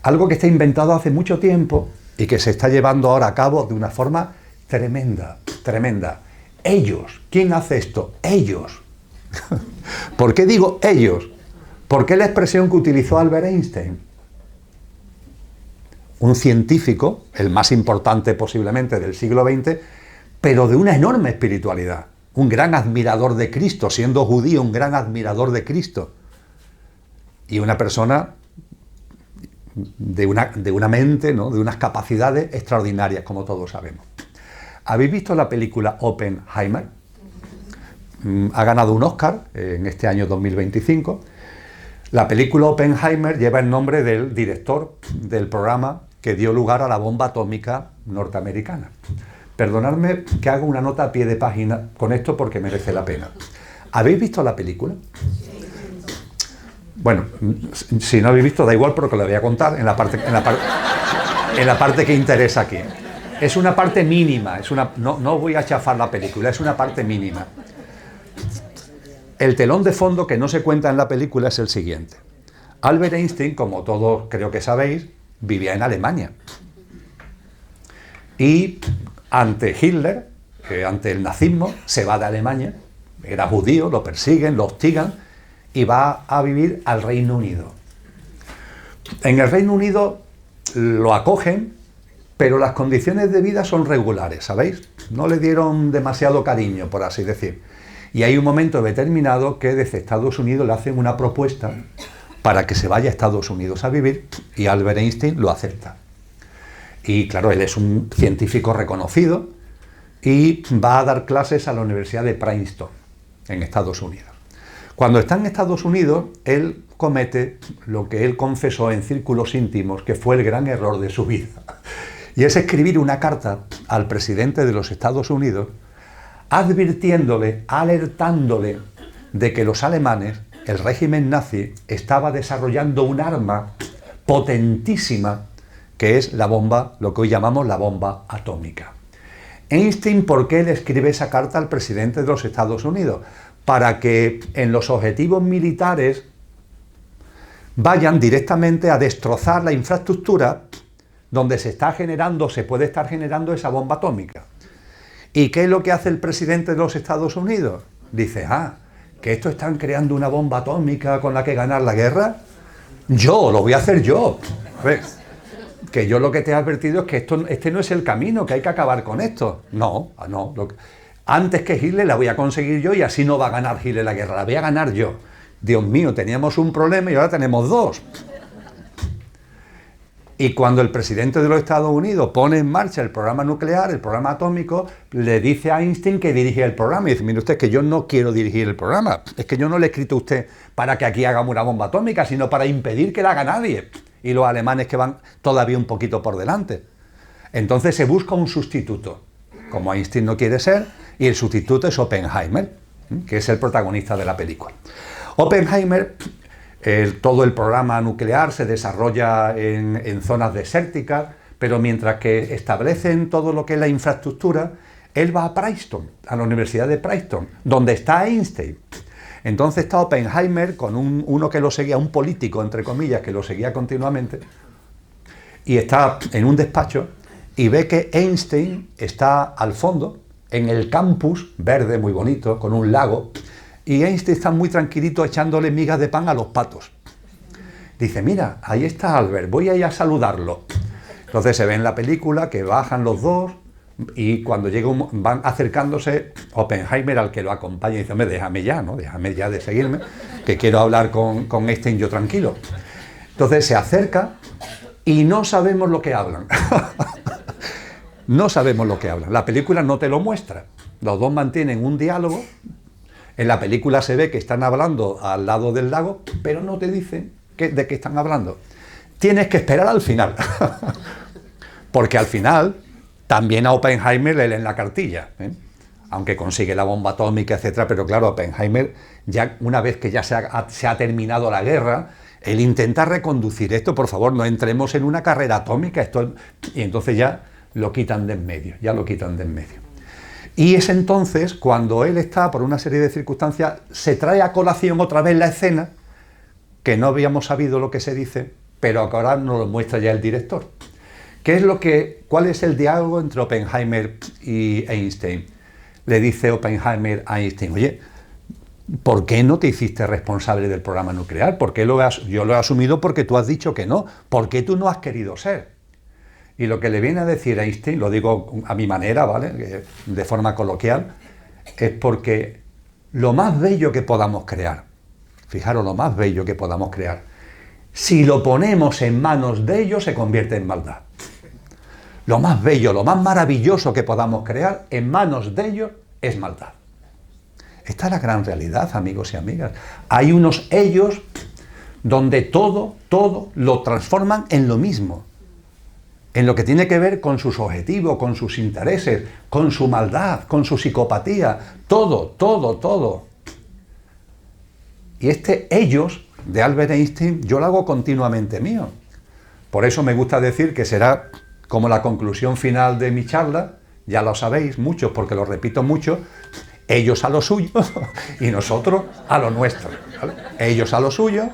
Algo que está inventado hace mucho tiempo y que se está llevando ahora a cabo de una forma tremenda, tremenda. Ellos. ¿Quién hace esto? Ellos. ¿Por qué digo ellos? Porque es la expresión que utilizó Albert Einstein. Un científico, el más importante posiblemente del siglo XX, pero de una enorme espiritualidad. Un gran admirador de Cristo, siendo judío, un gran admirador de Cristo. Y una persona de una mente, ¿no?, de unas capacidades extraordinarias, como todos sabemos. ¿Habéis visto la película Oppenheimer? Ha ganado un Oscar en este año 2025. La película Oppenheimer lleva el nombre del director del programa que dio lugar a la bomba atómica norteamericana. Perdonadme que haga una nota a pie de página con esto porque merece la pena. ¿Habéis visto la película? Bueno, si no habéis visto, da igual porque lo voy a contar en la parte que interesa aquí. Es una parte mínima, no voy a chafar la película, es una parte mínima. El telón de fondo que no se cuenta en la película es el siguiente. Albert Einstein, como todos creo que sabéis, vivía en Alemania. Y ante Hitler, ante el nazismo, se va de Alemania. Era judío, lo persiguen, lo hostigan y va a vivir al Reino Unido. En el Reino Unido lo acogen, pero las condiciones de vida son regulares, ¿sabéis? No le dieron demasiado cariño, por así decir. Y hay un momento determinado que desde Estados Unidos le hacen una propuesta para que se vaya a Estados Unidos a vivir, y Albert Einstein lo acepta. Y claro, él es un científico reconocido y va a dar clases a la Universidad de Princeton, en Estados Unidos. Cuando está en Estados Unidos, él comete lo que él confesó en círculos íntimos, que fue el gran error de su vida. Y es escribir una carta al presidente de los Estados Unidos, advirtiéndole, alertándole de que los alemanes, el régimen nazi, estaba desarrollando un arma potentísima, que es la bomba, lo que hoy llamamos la bomba atómica. Einstein, ¿por qué le escribe esa carta al presidente de los Estados Unidos? Para que en los objetivos militares vayan directamente a destrozar la infraestructura donde se puede estar generando esa bomba atómica. ¿Y qué es lo que hace el presidente de los Estados Unidos? Dice, que esto están creando una bomba atómica con la que ganar la guerra. Lo voy a hacer yo. A ver, que yo lo que te he advertido es que este no es el camino, que hay que acabar con esto. No. Antes que Hitler la voy a conseguir yo y así no va a ganar Hitler la guerra, la voy a ganar yo. Dios mío, teníamos un problema y ahora tenemos dos. Y cuando el presidente de los Estados Unidos pone en marcha el programa nuclear, el programa atómico, le dice a Einstein que dirige el programa. Y dice, mire usted, que yo no quiero dirigir el programa. Es que yo no le he escrito a usted para que aquí hagamos una bomba atómica, sino para impedir que la haga nadie. Y los alemanes que van todavía un poquito por delante. Entonces se busca un sustituto, como Einstein no quiere ser, y el sustituto es Oppenheimer, que es el protagonista de la película. Oppenheimer... todo el programa nuclear se desarrolla en zonas desérticas, pero mientras que establecen todo lo que es la infraestructura, él va a Princeton, a la Universidad de Princeton, donde está Einstein. Entonces está Oppenheimer con uno que lo seguía, un político, entre comillas, que lo seguía continuamente, y está en un despacho y ve que Einstein está al fondo, en el campus, verde, muy bonito, con un lago, y Einstein está muy tranquilito echándole migas de pan a los patos. Dice, mira, ahí está Albert, voy a ir a saludarlo. Entonces se ve en la película que bajan los dos y cuando van acercándose Oppenheimer al que lo acompaña y dice, hombre, déjame ya, ¿no? Déjame ya de seguirme, que quiero hablar con Einstein yo tranquilo. Entonces se acerca y no sabemos lo que hablan. No sabemos lo que hablan. La película no te lo muestra. Los dos mantienen un diálogo. En la película se ve que están hablando al lado del lago, pero no te dicen de qué están hablando. Tienes que esperar al final. Porque al final también a Oppenheimer le leen la cartilla, ¿eh? Aunque consigue la bomba atómica, etcétera. Pero claro, Oppenheimer, ya una vez que ya se ha terminado la guerra, él intenta reconducir esto. Por favor, no entremos en una carrera atómica. Y entonces ya lo quitan de en medio. Y es entonces cuando él está, por una serie de circunstancias, se trae a colación otra vez la escena, que no habíamos sabido lo que se dice, pero ahora nos lo muestra ya el director. ¿Cuál es el diálogo entre Oppenheimer y Einstein? Le dice Oppenheimer a Einstein, oye, ¿por qué no te hiciste responsable del programa nuclear? Yo lo he asumido porque tú has dicho que no. ¿Por qué tú no has querido ser? Y lo que le viene a decir a Einstein, lo digo a mi manera, ¿vale?, de forma coloquial, es porque lo más bello que podamos crear, fijaros, lo más bello que podamos crear, si lo ponemos en manos de ellos se convierte en maldad. Lo más bello, lo más maravilloso que podamos crear en manos de ellos es maldad. Esta es la gran realidad, amigos y amigas. Hay unos ellos donde todo lo transforman en lo mismo. En lo que tiene que ver con sus objetivos, con sus intereses, con su maldad, con su psicopatía, todo. Y ellos, de Albert Einstein, yo lo hago continuamente mío. Por eso me gusta decir que será como la conclusión final de mi charla, ya lo sabéis muchos, porque lo repito mucho, ellos a lo suyo y nosotros a lo nuestro, ¿vale? Ellos a lo suyo,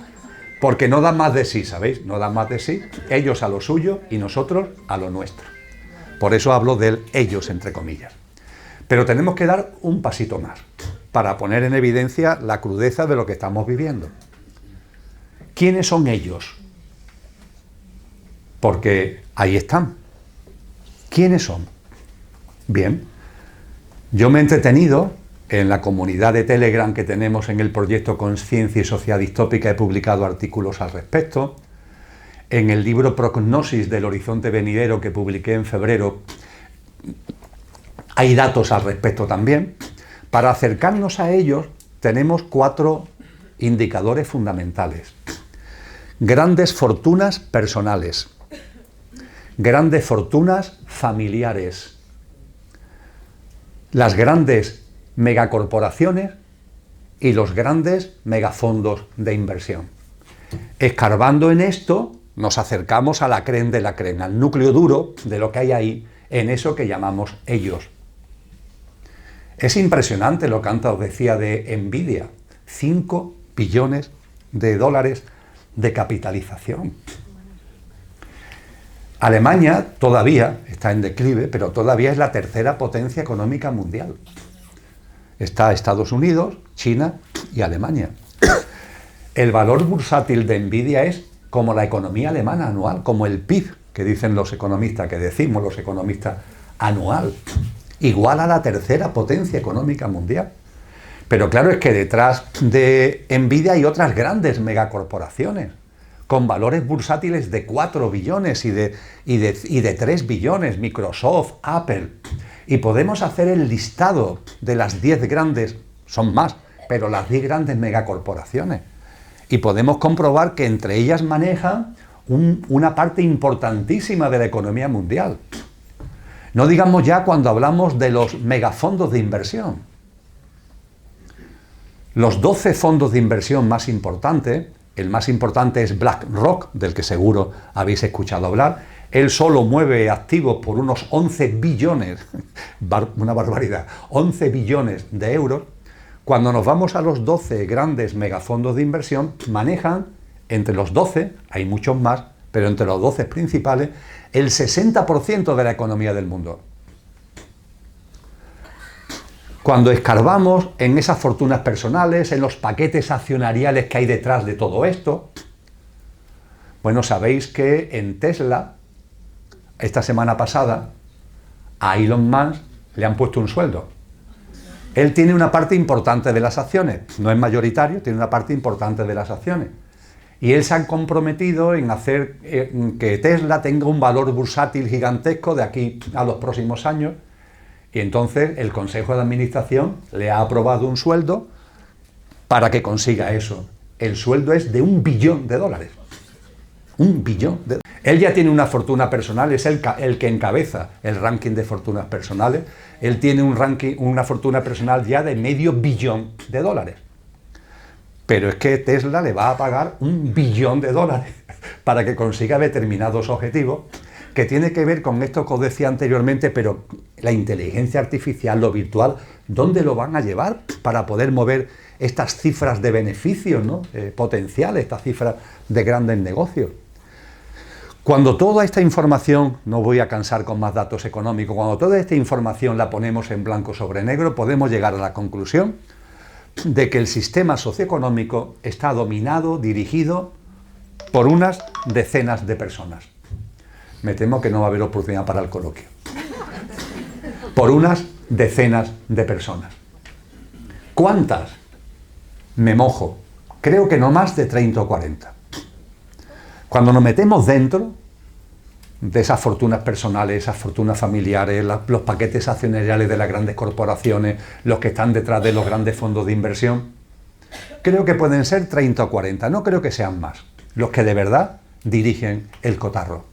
porque no dan más de sí, ¿sabéis? No dan más de sí, ellos a lo suyo y nosotros a lo nuestro. Por eso hablo del ellos, entre comillas. Pero tenemos que dar un pasito más, para poner en evidencia la crudeza de lo que estamos viviendo. ¿Quiénes son ellos? Porque ahí están. ¿Quiénes son? Bien, yo me he entretenido en la comunidad de Telegram que tenemos en el proyecto Conciencia y Sociedad Distópica, he publicado artículos al respecto. En el libro Prognosis del Horizonte Venidero que publiqué en febrero, hay datos al respecto también. Para acercarnos a ellos tenemos 4 indicadores fundamentales. Grandes fortunas personales, grandes fortunas familiares, las grandes megacorporaciones y los grandes megafondos de inversión. Escarbando en esto, nos acercamos a la creen de la creen, al núcleo duro de lo que hay ahí, en eso que llamamos ellos. Es impresionante lo que antes os decía de Nvidia, 5 billones de dólares de capitalización. Alemania todavía está en declive, pero todavía es la tercera potencia económica mundial. Está Estados Unidos, China y Alemania. El valor bursátil de Nvidia es como la economía alemana anual, como el PIB, que dicen los economistas, que decimos los economistas, anual, igual a la tercera potencia económica mundial. Pero claro, es que detrás de Nvidia hay otras grandes megacorporaciones, con valores bursátiles de 4 billones y de 3 billones, Microsoft, Apple. Y podemos hacer el listado de las 10 grandes, son más, pero las 10 grandes megacorporaciones. Y podemos comprobar que entre ellas manejan una parte importantísima de la economía mundial. No digamos ya cuando hablamos de los megafondos de inversión. Los 12 fondos de inversión más importantes, el más importante es BlackRock, del que seguro habéis escuchado hablar. Él solo mueve activos por unos 11 billones, una barbaridad, 11 billones de euros. Cuando nos vamos a los 12 grandes megafondos de inversión, manejan entre los 12, hay muchos más, pero entre los 12 principales, el 60% de la economía del mundo. Cuando escarbamos en esas fortunas personales, en los paquetes accionariales que hay detrás de todo esto, bueno, sabéis que en Tesla, esta semana pasada, a Elon Musk le han puesto un sueldo. Él tiene una parte importante de las acciones, no es mayoritario, tiene una parte importante de las acciones. Y él se ha comprometido en hacer que Tesla tenga un valor bursátil gigantesco de aquí a los próximos años. Y entonces el Consejo de Administración le ha aprobado un sueldo para que consiga eso. El sueldo es de $1 billón. $1 billón. Él ya tiene una fortuna personal, es el que encabeza el ranking de fortunas personales. Él tiene una fortuna personal ya de $500 millones. Pero es que Tesla le va a pagar $1 billón para que consiga determinados objetivos, que tiene que ver con esto que os decía anteriormente, pero la inteligencia artificial, lo virtual, ¿dónde lo van a llevar para poder mover estas cifras de beneficios, ¿no? Potenciales, estas cifras de grandes negocios? Cuando toda esta información, no voy a cansar con más datos económicos, cuando toda esta información la ponemos en blanco sobre negro, podemos llegar a la conclusión de que el sistema socioeconómico está dominado, dirigido por unas decenas de personas. Me temo que no va a haber oportunidad para el coloquio. Por unas decenas de personas. ¿Cuántas? Me mojo. Creo que no más de 30 o 40. Cuando nos metemos dentro de esas fortunas personales, esas fortunas familiares, los paquetes accionariales de las grandes corporaciones, los que están detrás de los grandes fondos de inversión, creo que pueden ser 30 o 40, no creo que sean más, los que de verdad dirigen el cotarro.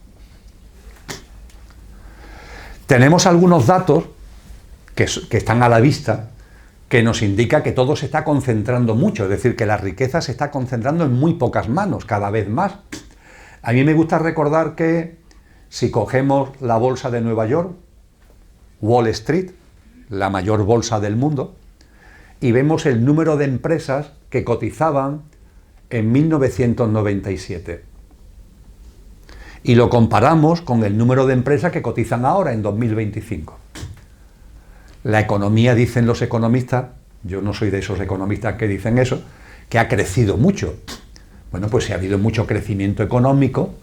Tenemos algunos datos que están a la vista, que nos indica que todo se está concentrando mucho, es decir, que la riqueza se está concentrando en muy pocas manos, cada vez más. A mí me gusta recordar que si cogemos la bolsa de Nueva York, Wall Street, la mayor bolsa del mundo, y vemos el número de empresas que cotizaban en 1997. Y lo comparamos con el número de empresas que cotizan ahora, en 2025. La economía, dicen los economistas, yo no soy de esos economistas que dicen eso, que ha crecido mucho. Bueno, pues si ha habido mucho crecimiento económico,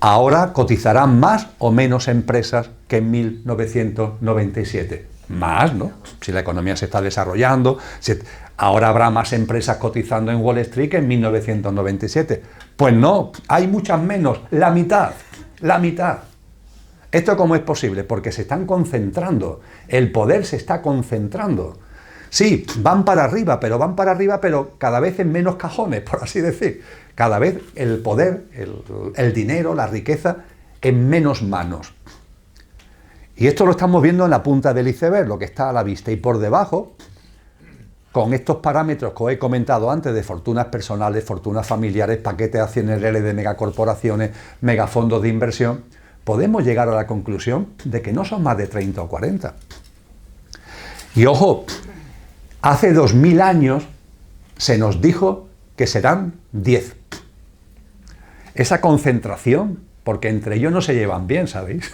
ahora cotizarán más o menos empresas que en 1997. Más, ¿no? Si la economía se está desarrollando, ahora habrá más empresas cotizando en Wall Street que en 1997. Pues no, hay muchas menos, la mitad. ¿Esto cómo es posible? Porque se están concentrando, el poder se está concentrando. Sí, van para arriba, pero cada vez en menos cajones, por así decir. Cada vez el poder, el dinero, la riqueza, en menos manos. Y esto lo estamos viendo en la punta del iceberg, lo que está a la vista. Y por debajo, con estos parámetros que os he comentado antes de fortunas personales, fortunas familiares, paquetes accionariales de megacorporaciones, megafondos de inversión, podemos llegar a la conclusión de que no son más de 30 o 40. Y ojo, hace 2000 años se nos dijo que serán 10. Esa concentración, porque entre ellos no se llevan bien, ¿sabéis?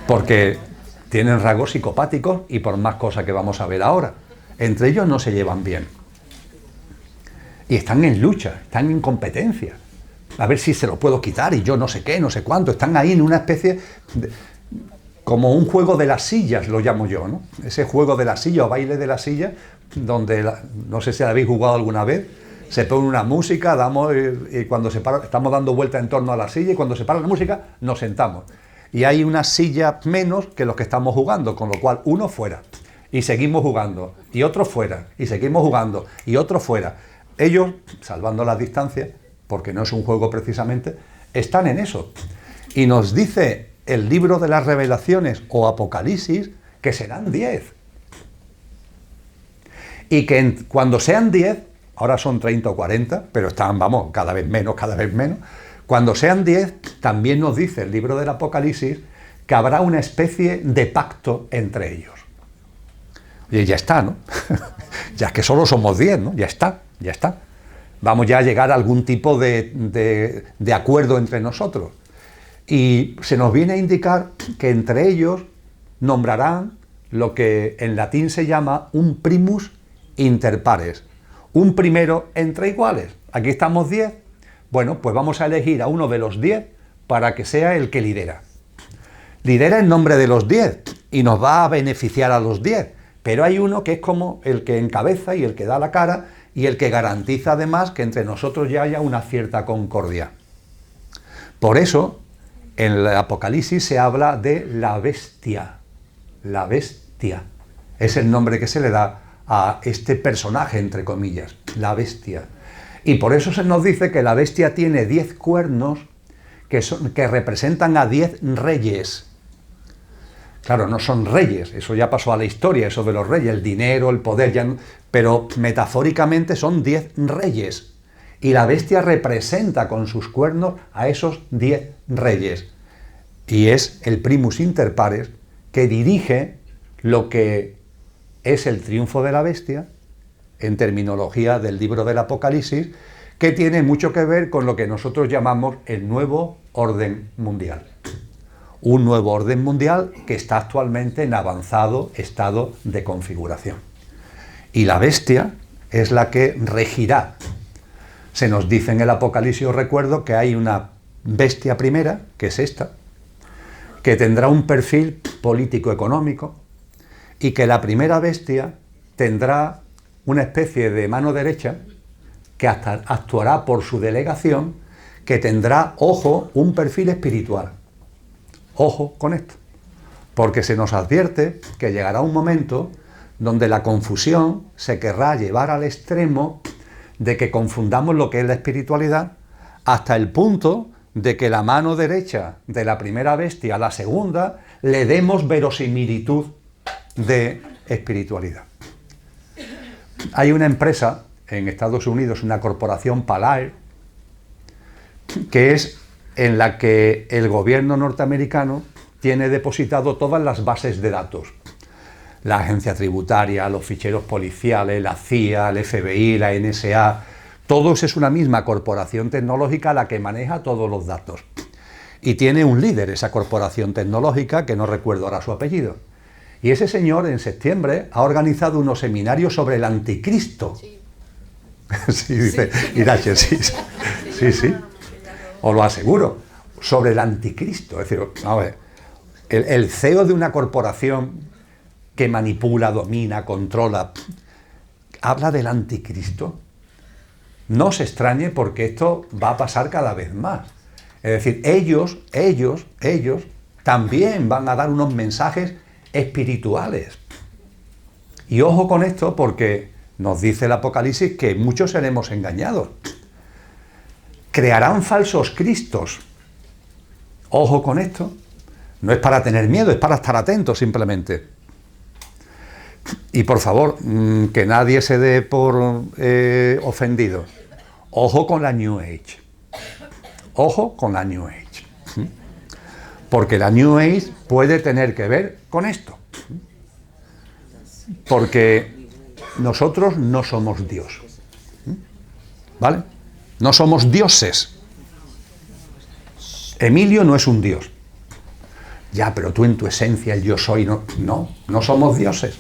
Porque tienen rasgos psicopáticos y por más cosas que vamos a ver ahora. Entre ellos no se llevan bien. Y están en lucha, están en competencia. a ver si se lo puedo quitar y yo no sé qué, no sé cuánto. Están ahí en una especie de, como un juego de las sillas, lo llamo yo, ¿no? Ese juego de la silla o baile de la silla, donde, no sé si habéis jugado alguna vez, se pone una música, y cuando se para, estamos dando vuelta en torno a la silla y cuando se para la música nos sentamos. Y hay una silla menos que los que estamos jugando, con lo cual uno fuera y seguimos jugando, y otro fuera y seguimos jugando, y otro fuera. Ellos, salvando las distancias, porque no es un juego precisamente, están en eso. Y nos dice el libro de las Revelaciones o Apocalipsis que serán 10. Y que cuando sean 10, ahora son 30 o 40, pero están, vamos, cada vez menos, cuando sean 10, también nos dice el libro del Apocalipsis que habrá una especie de pacto entre ellos. Oye, ya está, ¿no? Ya es que solo somos 10, ¿no? Ya está. Vamos ya a llegar a algún tipo de acuerdo entre nosotros. Y se nos viene a indicar que entre ellos nombrarán lo que en latín se llama un primus inter pares, un primero entre iguales. Aquí estamos 10, bueno, pues vamos a elegir a uno de los 10 para que sea el que lidera. Lidera en nombre de los 10 y nos va a beneficiar a los 10, pero hay uno que es como el que encabeza y el que da la cara y el que garantiza además que entre nosotros ya haya una cierta concordia. Por eso, en el Apocalipsis se habla de la bestia. La bestia es el nombre que se le da a este personaje, entre comillas, la bestia. Y por eso se nos dice que la bestia tiene 10 cuernos que representan a 10 reyes. Claro, no son reyes, eso ya pasó a la historia, eso de los reyes, el dinero, el poder, ya no, pero metafóricamente son 10 reyes. Y la bestia representa con sus cuernos a esos 10 reyes. Y es el primus inter pares que dirige lo que es el triunfo de la bestia, en terminología del libro del Apocalipsis, que tiene mucho que ver con lo que nosotros llamamos el nuevo orden mundial. Un nuevo orden mundial que está actualmente en avanzado estado de configuración. Y la bestia es la que regirá. Se nos dice en el Apocalipsis, os recuerdo, que hay una bestia primera, que es esta, que tendrá un perfil político-económico, y que la primera bestia tendrá una especie de mano derecha que hasta actuará por su delegación, que tendrá, ojo, un perfil espiritual. Ojo con esto, porque se nos advierte que llegará un momento donde la confusión se querrá llevar al extremo de que confundamos lo que es la espiritualidad hasta el punto de que la mano derecha de la primera bestia a la segunda le demos verosimilitud de espiritualidad. Hay una empresa en Estados Unidos, una corporación Palantir, que es en la que el gobierno norteamericano tiene depositado todas las bases de datos. La agencia tributaria, los ficheros policiales, la CIA, el FBI, la NSA, todos es una misma corporación tecnológica la que maneja todos los datos. Y tiene un líder esa corporación tecnológica, que no recuerdo ahora su apellido. Y ese señor en septiembre ha organizado unos seminarios sobre el anticristo. Sí, sí, dice Irache, sí. Os lo aseguro, sobre el anticristo. Es decir, a ver, el CEO de una corporación que manipula, domina, controla, habla del anticristo. No se extrañe porque esto va a pasar cada vez más. Es decir, ellos también van a dar unos mensajes espirituales. Y ojo con esto porque nos dice el Apocalipsis que muchos seremos engañados. Crearán falsos cristos. Ojo con esto. No es para tener miedo, es para estar atentos simplemente. Y por favor, que nadie se dé por ofendido. Ojo con la New Age. Ojo con la New Age. Porque la New Age puede tener que ver con esto. Porque nosotros no somos Dios. ¿Vale? No somos dioses. Emilio no es un dios. Ya, pero tú en tu esencia, el yo soy, no somos dioses.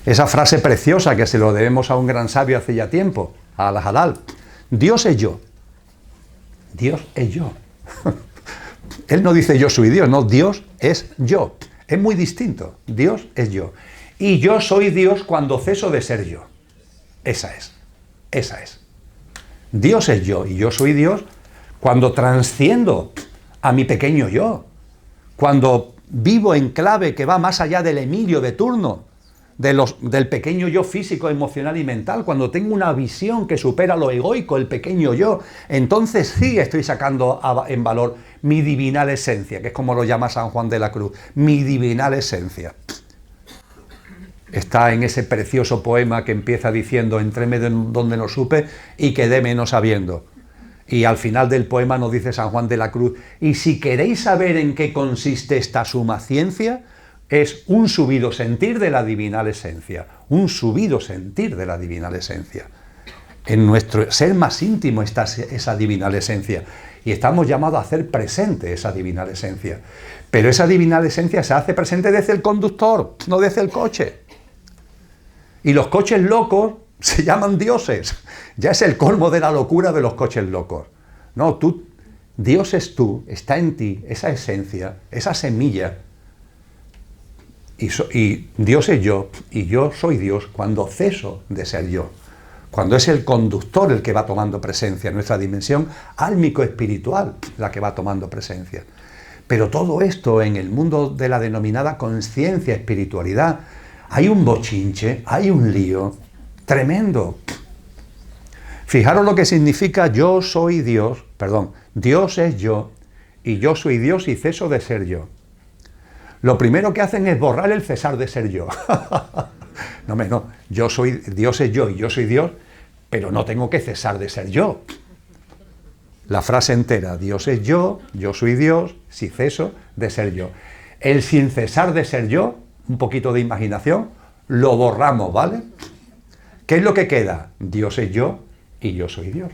Esa frase preciosa que se lo debemos a un gran sabio hace ya tiempo, a Al-Hadal. Dios es yo. Dios es yo. Él no dice yo soy Dios, no, Dios es yo. Es muy distinto, Dios es yo. Y yo soy Dios cuando ceso de ser yo. Esa es. Dios es yo y yo soy Dios cuando trasciendo a mi pequeño yo. Cuando vivo en clave que va más allá del Emilio de turno, del pequeño yo físico, emocional y mental, cuando tengo una visión que supera lo egoico, el pequeño yo, entonces sí estoy sacando en valor mi divinal esencia, que es como lo llama San Juan de la Cruz, mi divinal esencia. Está en ese precioso poema que empieza diciendo, entréme donde no supe y quedéme no sabiendo. Y al final del poema nos dice San Juan de la Cruz, y si queréis saber en qué consiste esta suma ciencia, es un subido sentir de la divinal esencia, un subido sentir de la divinal esencia. En nuestro ser más íntimo está esa divinal esencia y estamos llamados a hacer presente esa divinal esencia. Pero esa divinal esencia se hace presente desde el conductor, no desde el coche. Y los coches locos se llaman dioses. Ya es el colmo de la locura de los coches locos. No, Dios es tú, está en ti, esa esencia, esa semilla. Y Dios es yo, y yo soy Dios cuando ceso de ser yo. Cuando es el conductor el que va tomando presencia, nuestra dimensión álmico-espiritual la que va tomando presencia. Pero todo esto en el mundo de la denominada conciencia, espiritualidad, hay un bochinche, hay un lío tremendo. Fijaros lo que significa yo soy Dios, Dios es yo, y yo soy Dios y ceso de ser yo. Lo primero que hacen es borrar el cesar de ser yo. No, Dios es yo y yo soy Dios, pero no tengo que cesar de ser yo. La frase entera, Dios es yo soy Dios, si ceso de ser yo. El sin cesar de ser yo, un poquito de imaginación, lo borramos, ¿vale? ¿Qué es lo que queda? Dios es yo y yo soy Dios.